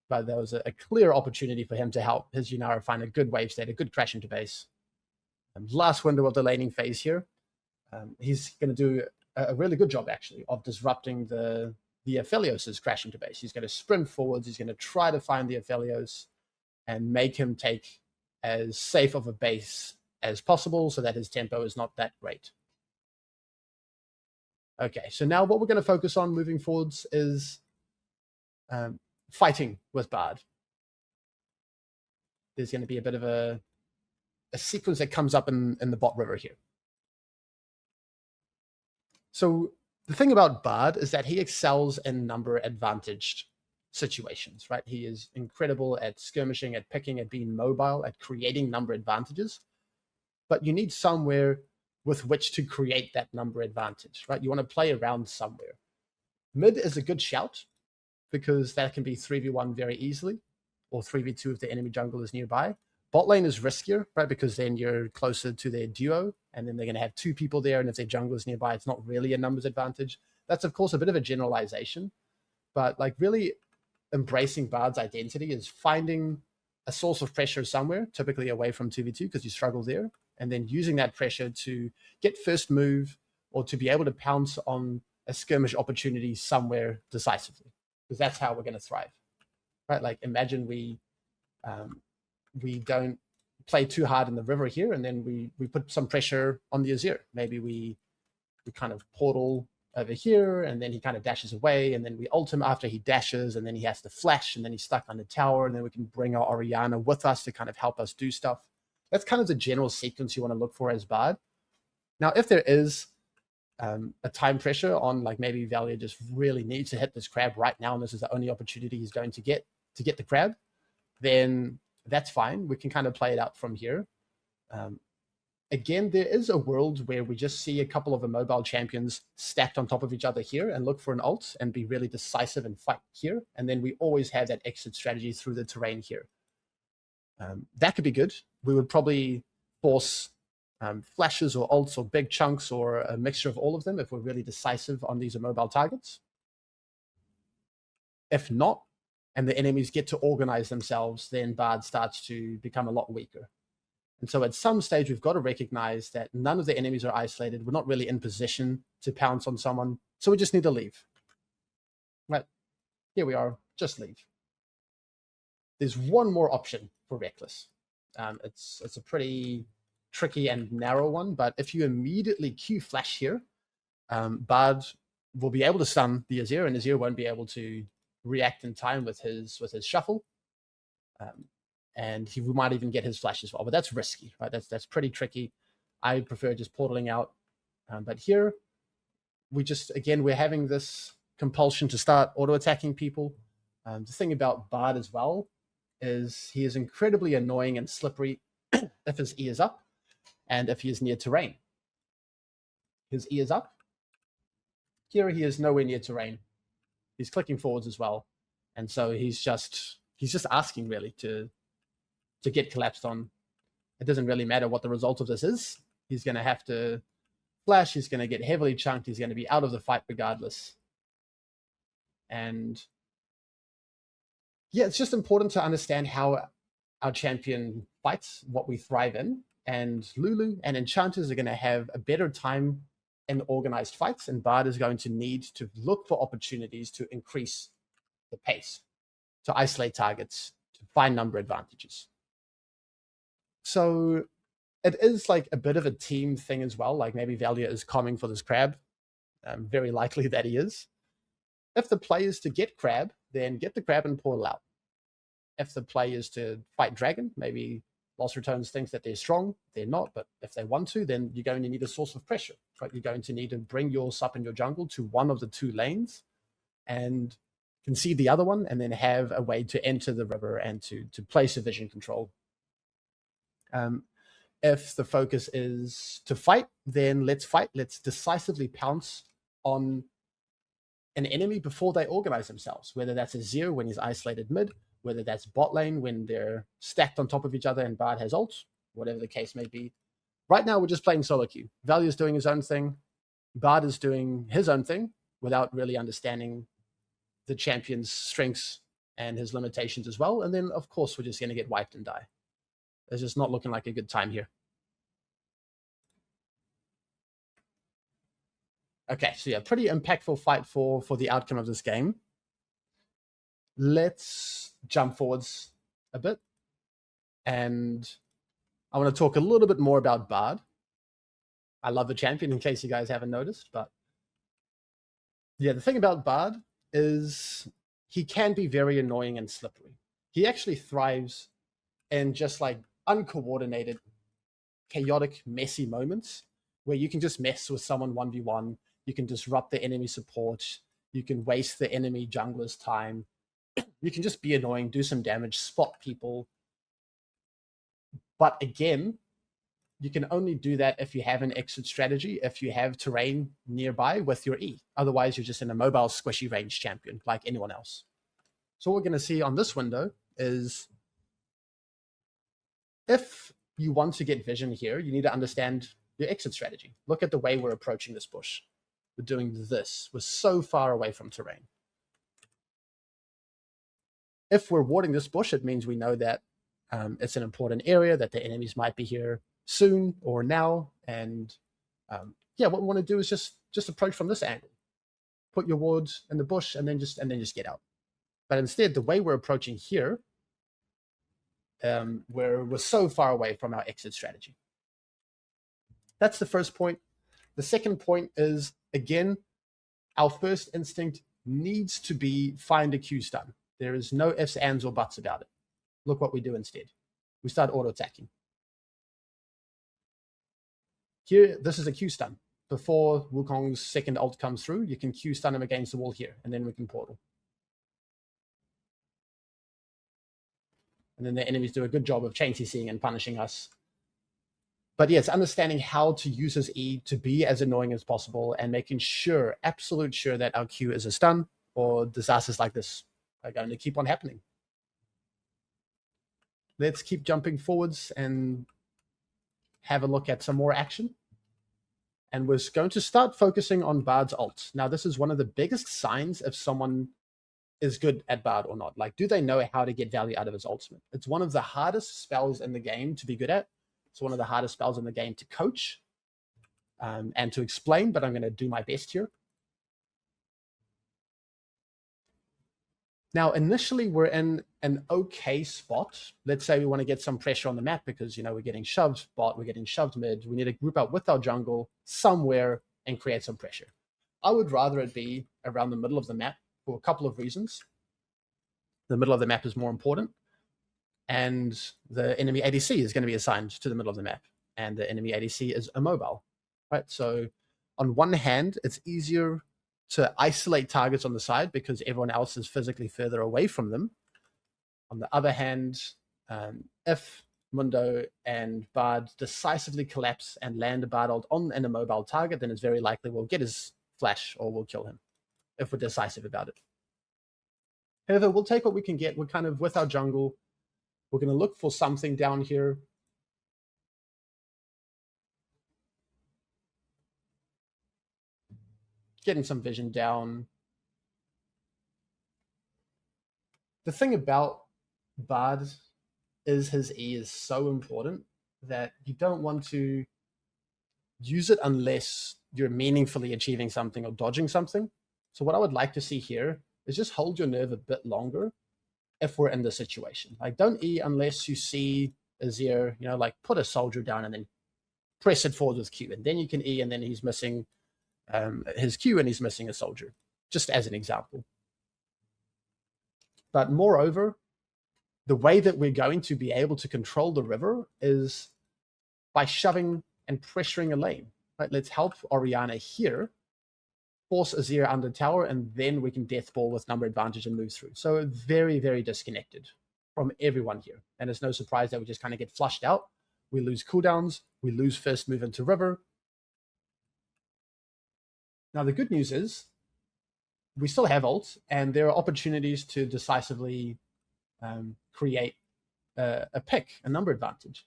But there was a clear opportunity for him to help his Yunara find a good wave state, a good crash into base. And last window of the laning phase here. He's going to do a really good job, actually, of disrupting the Aphelios' crash into base. He's going to sprint forwards. He's going to try to find the Aphelios and make him take as safe of a base as possible so that his tempo is not that great. Okay, so now what we're going to focus on moving forwards is fighting with Bard. There's going to be a bit of a sequence that comes up in the bot river here. So the thing about Bard is that he excels in number advantaged situations, right? He is incredible at skirmishing, at picking, at being mobile, at creating number advantages. But you need somewhere with which to create that number advantage, right? You want to play around somewhere. Mid is a good shout because that can be 3v1 very easily, or 3v2 if the enemy jungle is nearby. Bot lane is riskier, right? Because then you're closer to their duo, and then they're going to have two people there, and if their jungle is nearby, it's not really a numbers advantage. That's, of course, a bit of a generalization, but like really embracing Bard's identity is finding a source of pressure somewhere, typically away from 2v2 because you struggle there, and then using that pressure to get first move or to be able to pounce on a skirmish opportunity somewhere decisively, because that's how we're going to thrive, right? Like imagine we don't play too hard in the river here, and then we put some pressure on the Azir. Maybe we kind of portal over here, and then he kind of dashes away, and then we ult him after he dashes, and then he has to flash, and then he's stuck on the tower, and then we can bring our Orianna with us to kind of help us do stuff. That's kind of the general sequence you want to look for as Bard. Now, if there is a time pressure on, like maybe Valia just really needs to hit this crab right now, and this is the only opportunity he's going to get the crab, then that's fine. We can kind of play it out from here. Again, there is a world where we just see a couple of immobile champions stacked on top of each other here and look for an ult and be really decisive and fight here. And then we always have that exit strategy through the terrain here. That could be good. We would probably force flashes or ults or big chunks or a mixture of all of them if we're really decisive on these immobile targets. If not, and the enemies get to organize themselves, then Bard starts to become a lot weaker. And so at some stage, we've got to recognize that none of the enemies are isolated. We're not really in position to pounce on someone. So we just need to leave. Right. Here we are. Just leave. There's one more option for Rekkles. It's a pretty tricky and narrow one, but if you immediately Q flash here, Bard will be able to stun the Azir, and Azir won't be able to react in time with his shuffle. And he might even get his flash as well, but that's risky, right? That's pretty tricky. I prefer just portaling out. But here, we're having this compulsion to start auto-attacking people. The thing about Bard as well is he is incredibly annoying and slippery if his E is up and if he is near terrain. His E is up. Here he is nowhere near terrain. He's clicking forwards as well. And so he's just asking really to get collapsed on. It doesn't really matter what the result of this is. He's going to have to flash. He's going to get heavily chunked. He's going to be out of the fight regardless. And yeah, it's just important to understand how our champion fights, what we thrive in. And Lulu and Enchanters are going to have a better time in organized fights, and Bard is going to need to look for opportunities to increase the pace, to isolate targets, to find number advantages. So it is like a bit of a team thing as well. Like maybe Valia is coming for this crab. Very likely that he is. If the play is to get crab, then get the crab and portal out. If the play is to fight dragon, maybe Lost Returns thinks that they're strong. They're not, but if they want to, then you're going to need a source of pressure. Right? You're going to need to bring your sup and your jungle to one of the two lanes and concede the other one, and then have a way to enter the river and to place a vision control. If the focus is to fight, then let's fight. Let's decisively pounce on an enemy before they organize themselves, whether that's Azir when he's isolated mid, whether that's bot lane when they're stacked on top of each other and Bard has ult, whatever the case may be. Right now, we're just playing solo queue. Valia is doing his own thing. Bard is doing his own thing without really understanding the champion's strengths and his limitations as well. And then, of course, we're just going to get wiped and die. It's just not looking like a good time here. Okay, so yeah, pretty impactful fight for the outcome of this game. Let's jump forwards a bit. And I want to talk a little bit more about Bard. I love the champion, in case you guys haven't noticed. But yeah, the thing about Bard is he can be very annoying and slippery. He actually thrives in just like uncoordinated, chaotic, messy moments where you can just mess with someone 1v1. You can disrupt the enemy support. You can waste the enemy jungler's time. You can just be annoying, do some damage, spot people. But again, you can only do that if you have an exit strategy, if you have terrain nearby with your E. Otherwise, you're just in a mobile, squishy range champion like anyone else. So what we're going to see on this window is if you want to get vision here, you need to understand your exit strategy. Look at the way we're approaching this bush. We're doing this. We're so far away from terrain. If we're warding this bush, it means we know that it's an important area, that the enemies might be here soon or now. And yeah, what we want to do is just approach from this angle. Put your wards in the bush and then just get out. But instead, the way we're approaching here, we're so far away from our exit strategy. That's the first point. The second point is, again, our first instinct needs to be find a Q stun. There is no ifs, ands, or buts about it. Look what we do instead. We start auto-attacking. Here, this is a Q stun. Before Wukong's second ult comes through, you can Q stun him against the wall here, and then we can portal. And then the enemies do a good job of chain CCing and punishing us. But yeah, it's understanding how to use his E to be as annoying as possible and making sure, absolute sure, that our Q is a stun, or disasters like this are going to keep on happening. Let's keep jumping forwards and have a look at some more action. And we're going to start focusing on Bard's ult. Now, this is one of the biggest signs if someone is good at Bard or not. Like, do they know how to get value out of his ultimate? It's one of the hardest spells in the game to be good at. It's one of the hardest spells in the game to coach and to explain, but I'm going to do my best here. Now, initially, we're in an okay spot. Let's say we want to get some pressure on the map because, we're getting shoved bot, we're getting shoved mid. We need to group up with our jungle somewhere and create some pressure. I would rather it be around the middle of the map for a couple of reasons. The middle of the map is more important, and the enemy ADC is going to be assigned to the middle of the map, and the enemy ADC is immobile, right? So on one hand, it's easier to isolate targets on the side because everyone else is physically further away from them. On the other hand, if Mundo and Bard decisively collapse and land a Bard ult on an immobile target, then it's very likely we'll get his flash or we'll kill him if we're decisive about it. However, we'll take what we can get. We're kind of with our jungle. We're going to look for something down here. Getting some vision down. The thing about Bard is his E is so important that you don't want to use it unless you're meaningfully achieving something or dodging something. So what I would like to see here is just hold your nerve a bit longer if we're in this situation. Like, don't E unless you see Azir, like put a soldier down and then press it forward with Q, and then you can E, and then he's missing his Q and he's missing a soldier, just as an example. But moreover, the way that we're going to be able to control the river is by shoving and pressuring a lane. Right? Let's help Orianna here, force Azir under tower, and then we can death ball with number advantage and move through. So very, very disconnected from everyone here. And it's no surprise that we just kind of get flushed out. We lose cooldowns, we lose first move into river. Now, the good news is we still have ult, and there are opportunities to decisively create a pick, a number advantage.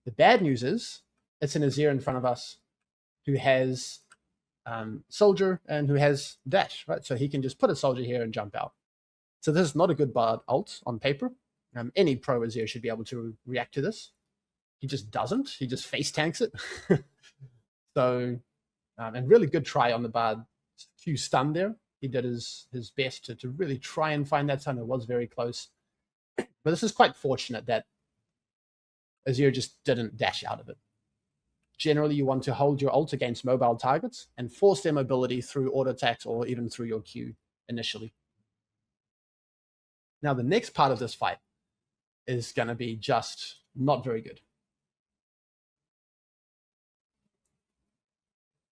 The bad news is it's an Azir in front of us who has soldier and who has dash, right? So he can just put a soldier here and jump out. So this is not a good Bard ult on paper. Any pro Azir should be able to react to this. He just doesn't. He just face tanks it. So, and really good try on the Bard Q stun there. He did his best to really try and find that stun. It was very close. But this is quite fortunate that Azir just didn't dash out of it. Generally, you want to hold your ult against mobile targets and force their mobility through auto attacks or even through your Q initially. Now, the next part of this fight is going to be just not very good.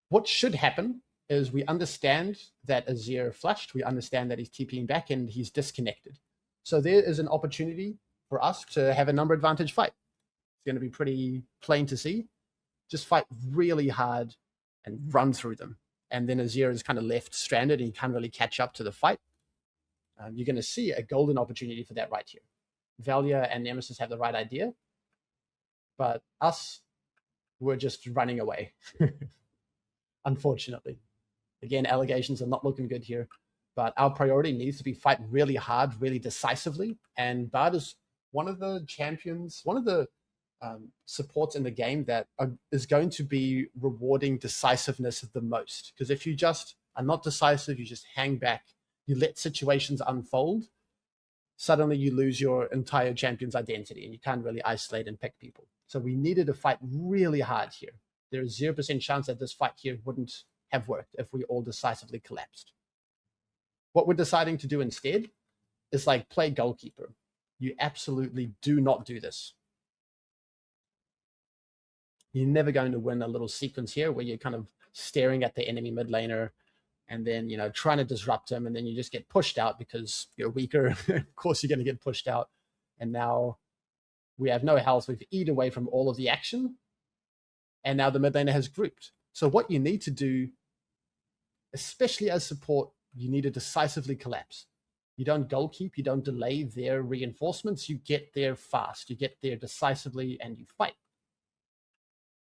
What should happen is we understand that Azir flashed. We understand that he's TPing back and he's disconnected. So there is an opportunity for us to have a number advantage fight. It's going to be pretty plain to see. Just fight really hard and run through them. And then Azir is kind of left stranded and he can't really catch up to the fight. You're going to see a golden opportunity for that right here. Valia and Nemesis have the right idea, but us, we're just running away. Unfortunately. Again, allegations are not looking good here, but our priority needs to be fight really hard, really decisively. And Bard is one of the champions, one of the supports in the game that is going to be rewarding decisiveness the most. Because if you just are not decisive, you just hang back, you let situations unfold, suddenly you lose your entire champion's identity and you can't really isolate and pick people. So we needed to fight really hard here. There is 0% chance that this fight here wouldn't have worked if we all decisively collapsed. What we're deciding to do instead is like play goalkeeper. You absolutely do not do this. You're never going to win a little sequence here where you're kind of staring at the enemy mid laner and then, trying to disrupt him, and then you just get pushed out because you're weaker. Of course, you're going to get pushed out. And now we have no health. We've eaten away from all of the action. And now the mid laner has grouped. So what you need to do, especially as support, you need to decisively collapse. You don't goal keep, you don't delay their reinforcements, you get there fast, you get there decisively, and you fight.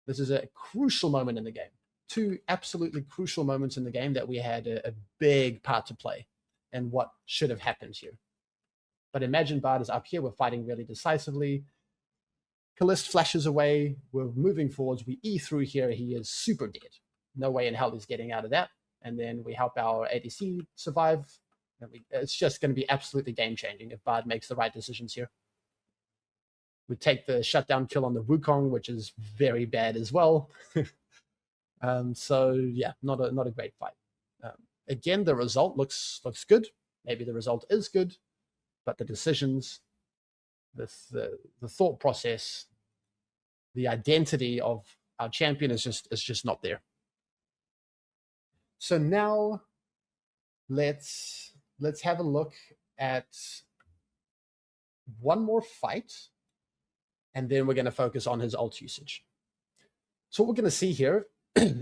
This is a crucial moment in the game. Two absolutely crucial moments in the game that we had a big part to play and what should have happened here. But imagine Bard is up here, we're fighting really decisively. Kalist flashes away, we're moving forwards, we E through here, he is super dead. No way in hell he's getting out of that. And then we help our ADC survive. It's just going to be absolutely game-changing if Bard makes the right decisions here. We take the shutdown kill on the Wukong, which is very bad as well. So yeah, not a great fight. Again, the result looks good. Maybe the result is good, but the decisions, the thought process, the identity of our champion is just not there. So now let's have a look at one more fight, and then we're going to focus on his ult usage. So what we're going to see here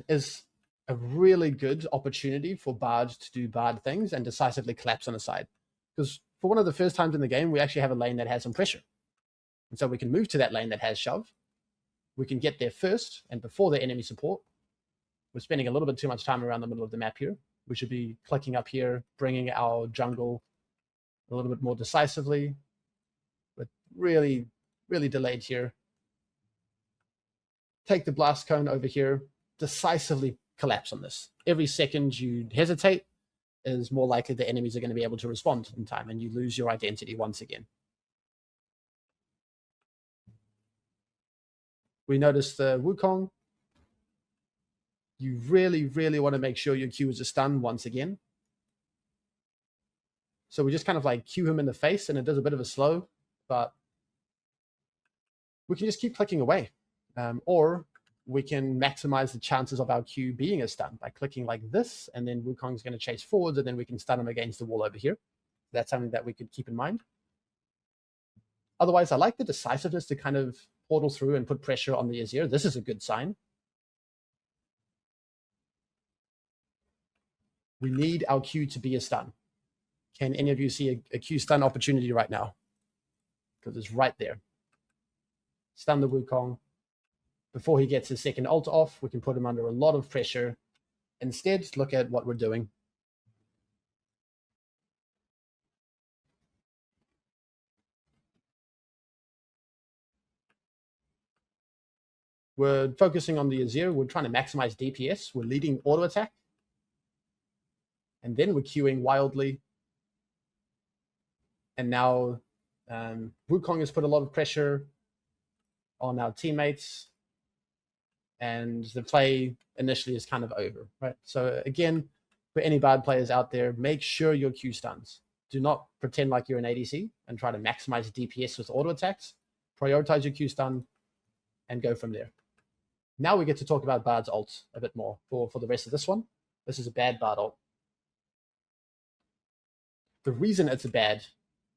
is a really good opportunity for Bard to do Bard things and decisively collapse on a side. Because for one of the first times in the game, we actually have a lane that has some pressure. And so we can move to that lane that has shove. We can get there first and before the enemy support. We're spending a little bit too much time around the middle of the map here. We should be clicking up here, bringing our jungle a little bit more decisively. But really, really delayed here. Take the blast cone over here, decisively collapse on this. Every second you hesitate is more likely the enemies are going to be able to respond in time, and you lose your identity once again. We notice the Wukong. You really, really want to make sure your Q is a stun once again. So we just kind of like Q him in the face, and it does a bit of a slow, but we can just keep clicking away. Or we can maximize the chances of our Q being a stun by clicking like this, and then Wukong's going to chase forwards, and then we can stun him against the wall over here. That's something that we could keep in mind. Otherwise, I like the decisiveness to kind of portal through and put pressure on the Azir. This is a good sign. We need our Q to be a stun. Can any of you see a Q stun opportunity right now? Because it's right there. Stun the Wukong. Before he gets his second ult off, we can put him under a lot of pressure. Instead, look at what we're doing. We're focusing on the Azir. We're trying to maximize DPS. We're leading auto attack. And then we're queuing wildly. And now Wukong has put a lot of pressure on our teammates. And the play initially is kind of over, right? So again, for any Bard players out there, make sure your Q stuns. Do not pretend like you're an ADC and try to maximize DPS with auto attacks. Prioritize your Q stun and go from there. Now we get to talk about Bard's ult a bit more for the rest of this one. This is a bad Bard ult. The reason it's a bad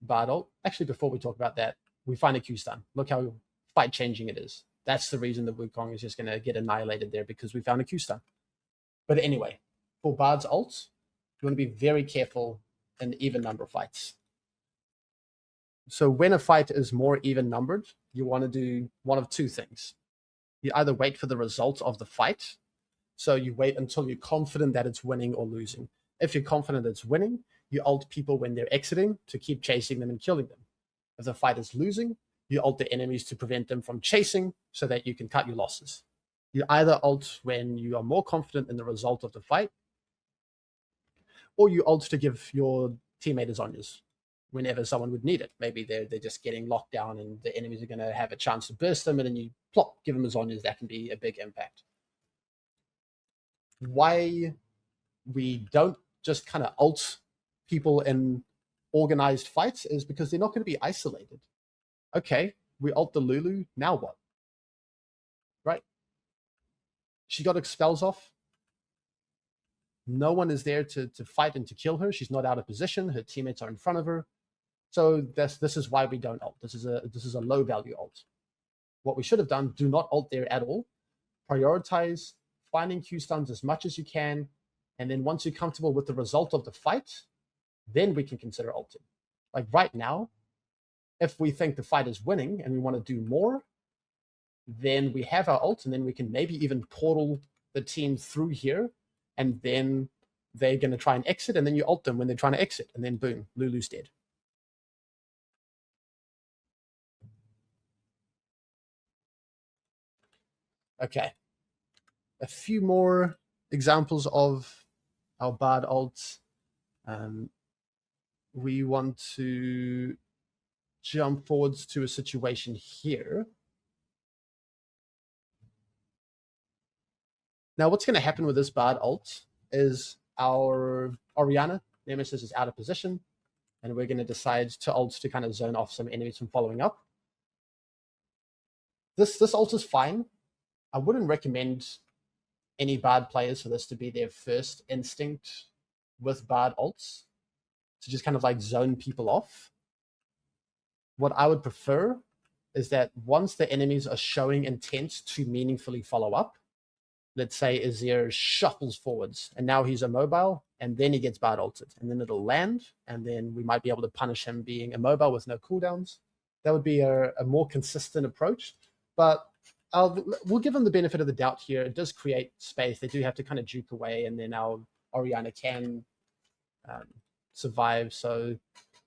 Bard ult, actually before we talk about that, we find a Q stun. Look how fight changing it is. That's the reason that Wukong is just going to get annihilated there, because we found a Q stun. But anyway, for Bard's ult, you want to be very careful in even number fights. So when a fight is more even numbered, you want to do one of two things. You either wait for the result of the fight. So you wait until you're confident that it's winning or losing. If you're confident it's winning, you ult people when they're exiting to keep chasing them and killing them. If the fight is losing, you ult the enemies to prevent them from chasing so that you can cut your losses. You either ult when you are more confident in the result of the fight, or you ult to give your teammate Zhonya's whenever someone would need it. Maybe they're just getting locked down and the enemies are going to have a chance to burst them, and then you plop, give them Zhonya's. That can be a big impact. Why we don't just kind of ult people in organized fights is because they're not going to be isolated. Okay, we ult the Lulu, now what? Right? She got expels off. No one is there to fight and to kill her. She's not out of position. Her teammates are in front of her. So this is why we don't ult. This is a low value ult. What we should have done, do not ult there at all. prioritize finding Q stuns as much as you can, and then once you're comfortable with the result of the fight, then we can consider ulting. Like right now, if we think the fight is winning and we want to do more, then we have our ult, and then we can maybe even portal the team through here, and then they're going to try and exit, and then you ult them when they're trying to exit, and then boom, Lulu's dead. Okay. A few more examples of our bard ults. We want to jump forwards to a situation here. Now, what's going to happen with this bard ult is our Orianna Nemesis is out of position, and we're going to decide to ult to kind of zone off some enemies from following up. This ult is fine. I wouldn't recommend any bard players for this to be their first instinct with bard ults, to just kind of like zone people off. What I would prefer is that once the enemies are showing intent to meaningfully follow up, let's say Azir shuffles forwards and now he's immobile, and then he gets bard ulted, and then it'll land, and then we might be able to punish him being immobile with no cooldowns. That would be a more consistent approach, but we'll give them the benefit of the doubt here. It does create space. They do have to kind of juke away, and then our Orianna can survive. So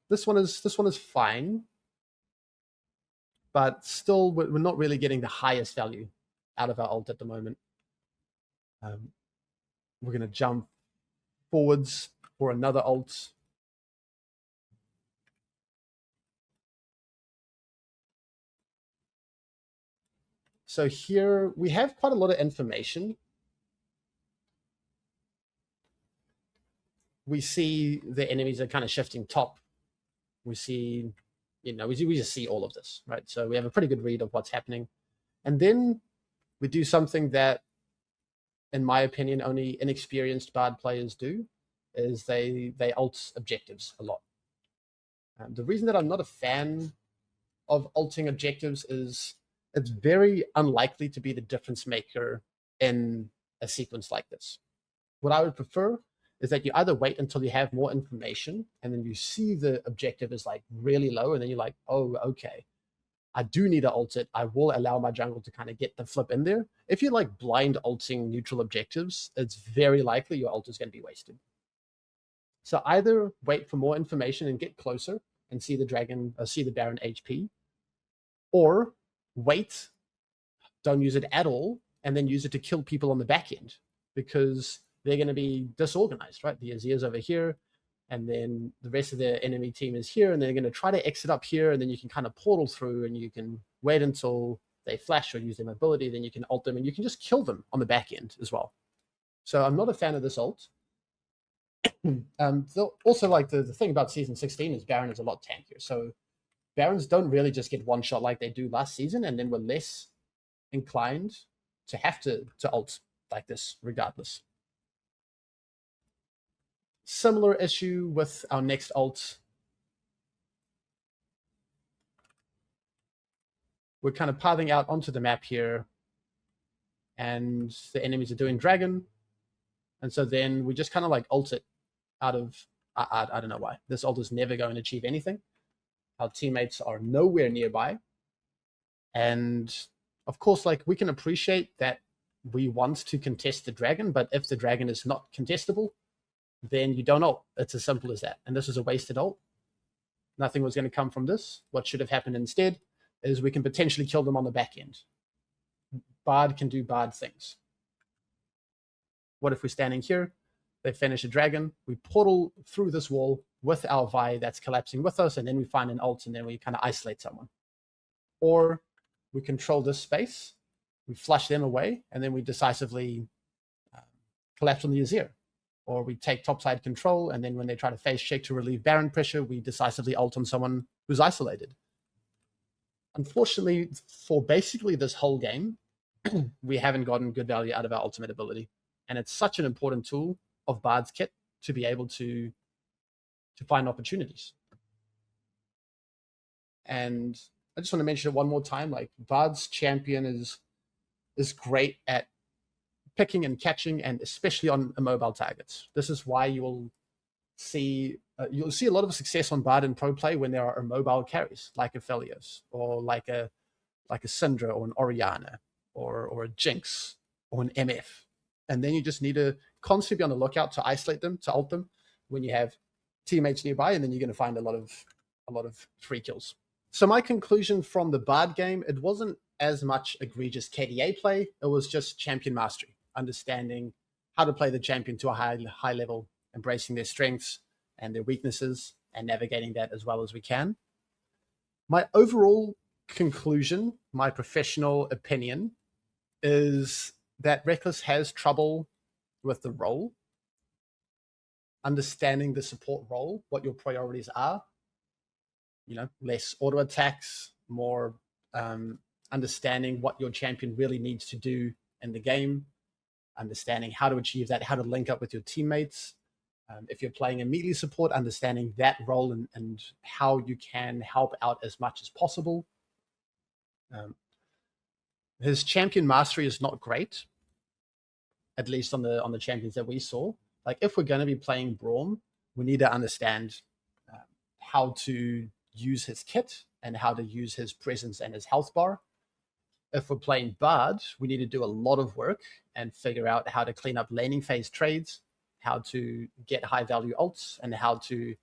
this one is fine, but still we're not really getting the highest value out of our ult at the moment. We're going to jump forwards for another ult. So here we have quite a lot of information. We see the enemies are kind of shifting top. We see, we just see all of this, right? So we have a pretty good read of what's happening. And then we do something that, in my opinion, only inexperienced bard players do, is they ult objectives a lot. The reason that I'm not a fan of ulting objectives is it's very unlikely to be the difference maker in a sequence like this. What I would prefer is that you either wait until you have more information, and then you see the objective is like really low, and then you're like, oh, okay, I do need to ult it. I will allow my jungle to kind of get the flip in there. If you're like blind ulting neutral objectives, it's very likely your ult is going to be wasted. So either wait for more information and get closer and see the dragon, or see the Baron HP, or wait, don't use it at all, and then use it to kill people on the back end, because they're going to be disorganized, right? The Azir's over here, and then the rest of the enemy team is here, and they're going to try to exit up here, and then you can kind of portal through, and you can wait until they flash or use their mobility, then you can ult them, and you can just kill them on the back end as well. So I'm not a fan of this ult. Also, like the thing about Season 16 is Baron is a lot tankier. So Barons don't really just get one shot like they do last season, and then we're less inclined to have to ult like this regardless. Similar issue with our next ult. We're kind of pathing out onto the map here, and the enemies are doing dragon, and so then we just kind of like ult it out of, I don't know why. This ult is never going to achieve anything. Our teammates are nowhere nearby. And of course, like, we can appreciate that we want to contest the dragon, but if the dragon is not contestable, then you don't ult. It's as simple as that. And this is a wasted ult. Nothing was going to come from this. What should have happened instead is we can potentially kill them on the back end. Bard can do bard things. What if we're standing here? They finish a dragon. We portal through this wall with our Vi that's collapsing with us, and then we find an ult, and then we kind of isolate someone. Or we control this space, we flush them away, and then we decisively collapse on the Azir. Or we take topside control, and then when they try to phase check to relieve Baron pressure, we decisively ult on someone who's isolated. Unfortunately, for basically this whole game, we haven't gotten good value out of our ultimate ability. And it's such an important tool of Bard's kit to be able to find opportunities. And I just want to mention it one more time, like, Bard's champion is is great at picking and catching, and especially on immobile targets. This is why you'll see a lot of success on Bard in pro play when there are immobile carries like a Felios or like a Syndra or an Oriana or a Jinx or an MF. And then you just need to constantly be on the lookout to isolate them, to ult them when you have teammates nearby, and then you're going to find a lot of free kills. So my conclusion from the Bard game, it wasn't as much egregious KDA play. It was just champion mastery, understanding how to play the champion to a high level, embracing their strengths and their weaknesses, and navigating that as well as we can. My overall conclusion, my professional opinion, is that Rekkles has trouble with the role, understanding the support role, what your priorities are. Less auto attacks, more understanding what your champion really needs to do in the game, understanding how to achieve that, how to link up with your teammates. If you're playing a melee support, understanding that role and how you can help out as much as possible. His champion mastery is not great, at least on the champions that we saw. Like, if we're going to be playing Braum, we need to understand how to use his kit and how to use his presence and his health bar. If we're playing Bard, we need to do a lot of work and figure out how to clean up laning phase trades, how to get high value ults, and how to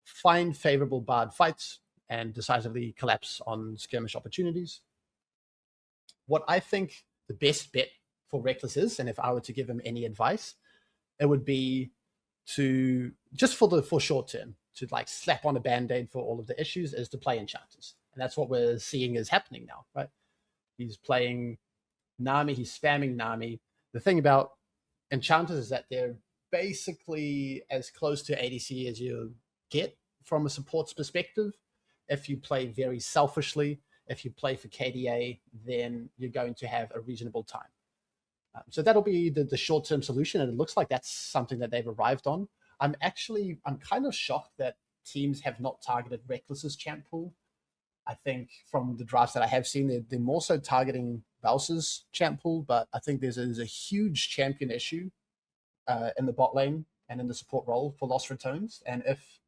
find favorable Bard fights and decisively collapse on skirmish opportunities. What I think the best bet for Rekkles is, and if I were to give him any advice, it would be to, just for short term, to like slap on a band-aid for all of the issues, is to play enchanters. And that's what we're seeing is happening now, right? He's playing Nami, he's spamming Nami. The thing about enchanters is that they're basically as close to ADC as you get from a support's perspective. If you play very selfishly, if you play for KDA, then you're going to have a reasonable time. So that'll be the short-term solution, and it looks like that's something that they've arrived on. I'm kind of shocked that teams have not targeted Rekkles' champ pool. I think from the drafts that I have seen, they're more so targeting Bowser's champ pool, but I think there's a huge champion issue in the bot lane and in the support role for Lost Returns. And if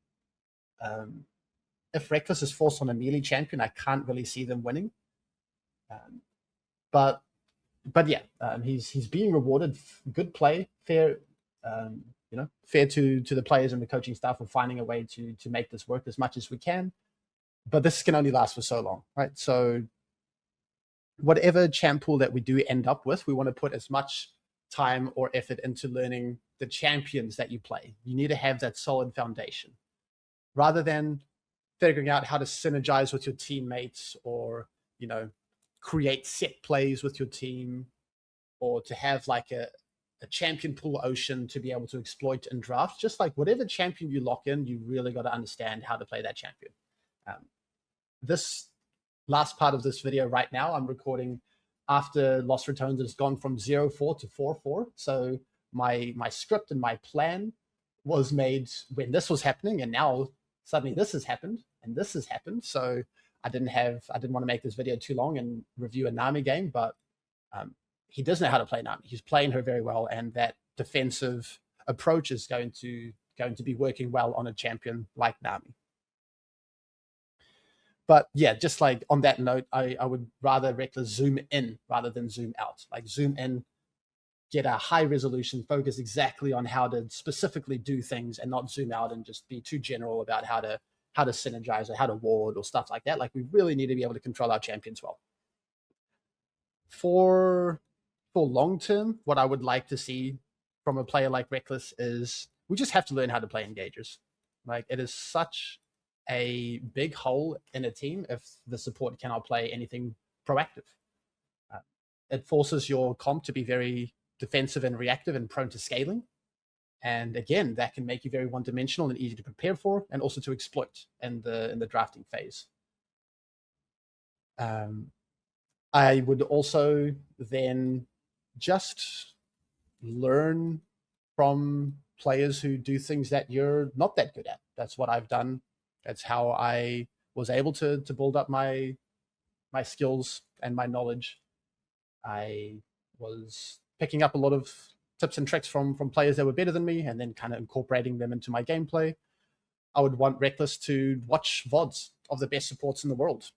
Rekkles is forced on a melee champion, I can't really see them winning. But yeah, he's being rewarded. Good play, fair, fair to the players and the coaching staff for finding a way to make this work as much as we can. But this can only last for so long, right? So whatever champ pool that we do end up with, we want to put as much time or effort into learning the champions that you play. You need to have that solid foundation, rather than figuring out how to synergize with your teammates, or create set plays with your team, or to have like a champion pool ocean to be able to exploit in drafts. Just like whatever champion you lock in, you really got to understand how to play that champion. This last part of this video right now, I'm recording after Lost Returns has gone from 0-4 to 4-4. So my script and my plan was made when this was happening, and now suddenly this has happened and this has happened. So I didn't want to make this video too long and review a Nami game, but he does know how to play Nami. He's playing her very well, and that defensive approach is going to be working well on a champion like Nami. But yeah, just like on that note, I would rather Rekkles zoom in rather than zoom out. Like zoom in, get a high resolution, focus exactly on how to specifically do things, and not zoom out and just be too general about how to synergize or how to ward or stuff like that. Like, we really need to be able to control our champions well. For long term, what I would like to see from a player like Rekkles is we just have to learn how to play engagers. Like, it is such a big hole in a team if the support cannot play anything proactive. It forces your comp to be very defensive and reactive and prone to scaling. And again, that can make you very one-dimensional and easy to prepare for, and also to exploit in the drafting phase. I would also then just learn from players who do things that you're not that good at. That's what I've done. That's how I was able to build up my skills and my knowledge. I was picking up a lot of tips and tricks from players that were better than me and then kind of incorporating them into my gameplay. I would want Rekkles to watch VODs of the best supports in the world.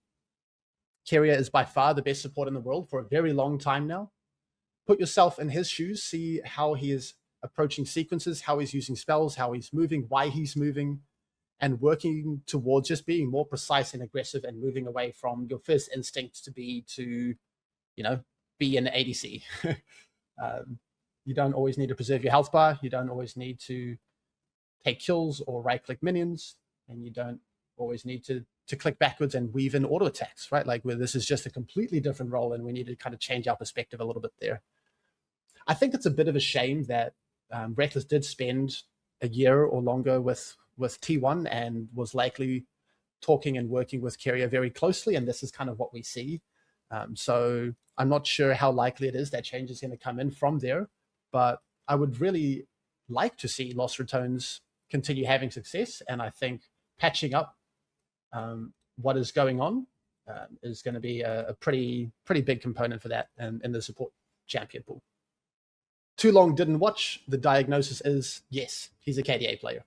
KDA is by far the best support in the world for a very long time now. Put yourself in his shoes, see how he is approaching sequences, how he's using spells, how he's moving, why he's moving, and working towards just being more precise and aggressive and moving away from your first instinct to be an ADC. You don't always need to preserve your health bar. You don't always need to take kills or right-click minions, and you don't always need to click backwards and weave in auto attacks, right? Like where this is just a completely different role, and we need to kind of change our perspective a little bit there. I think it's a bit of a shame that Rekkles did spend a year or longer with T1 and was likely talking and working with KDA very closely, and this is kind of what we see. So I'm not sure how likely it is that change is going to come in from there, but I would really like to see Lost Returns continue having success, and I think patching up what is going on is going to be a pretty big component for that in the support champion pool. Too long didn't watch. The diagnosis is yes, he's a KDA player.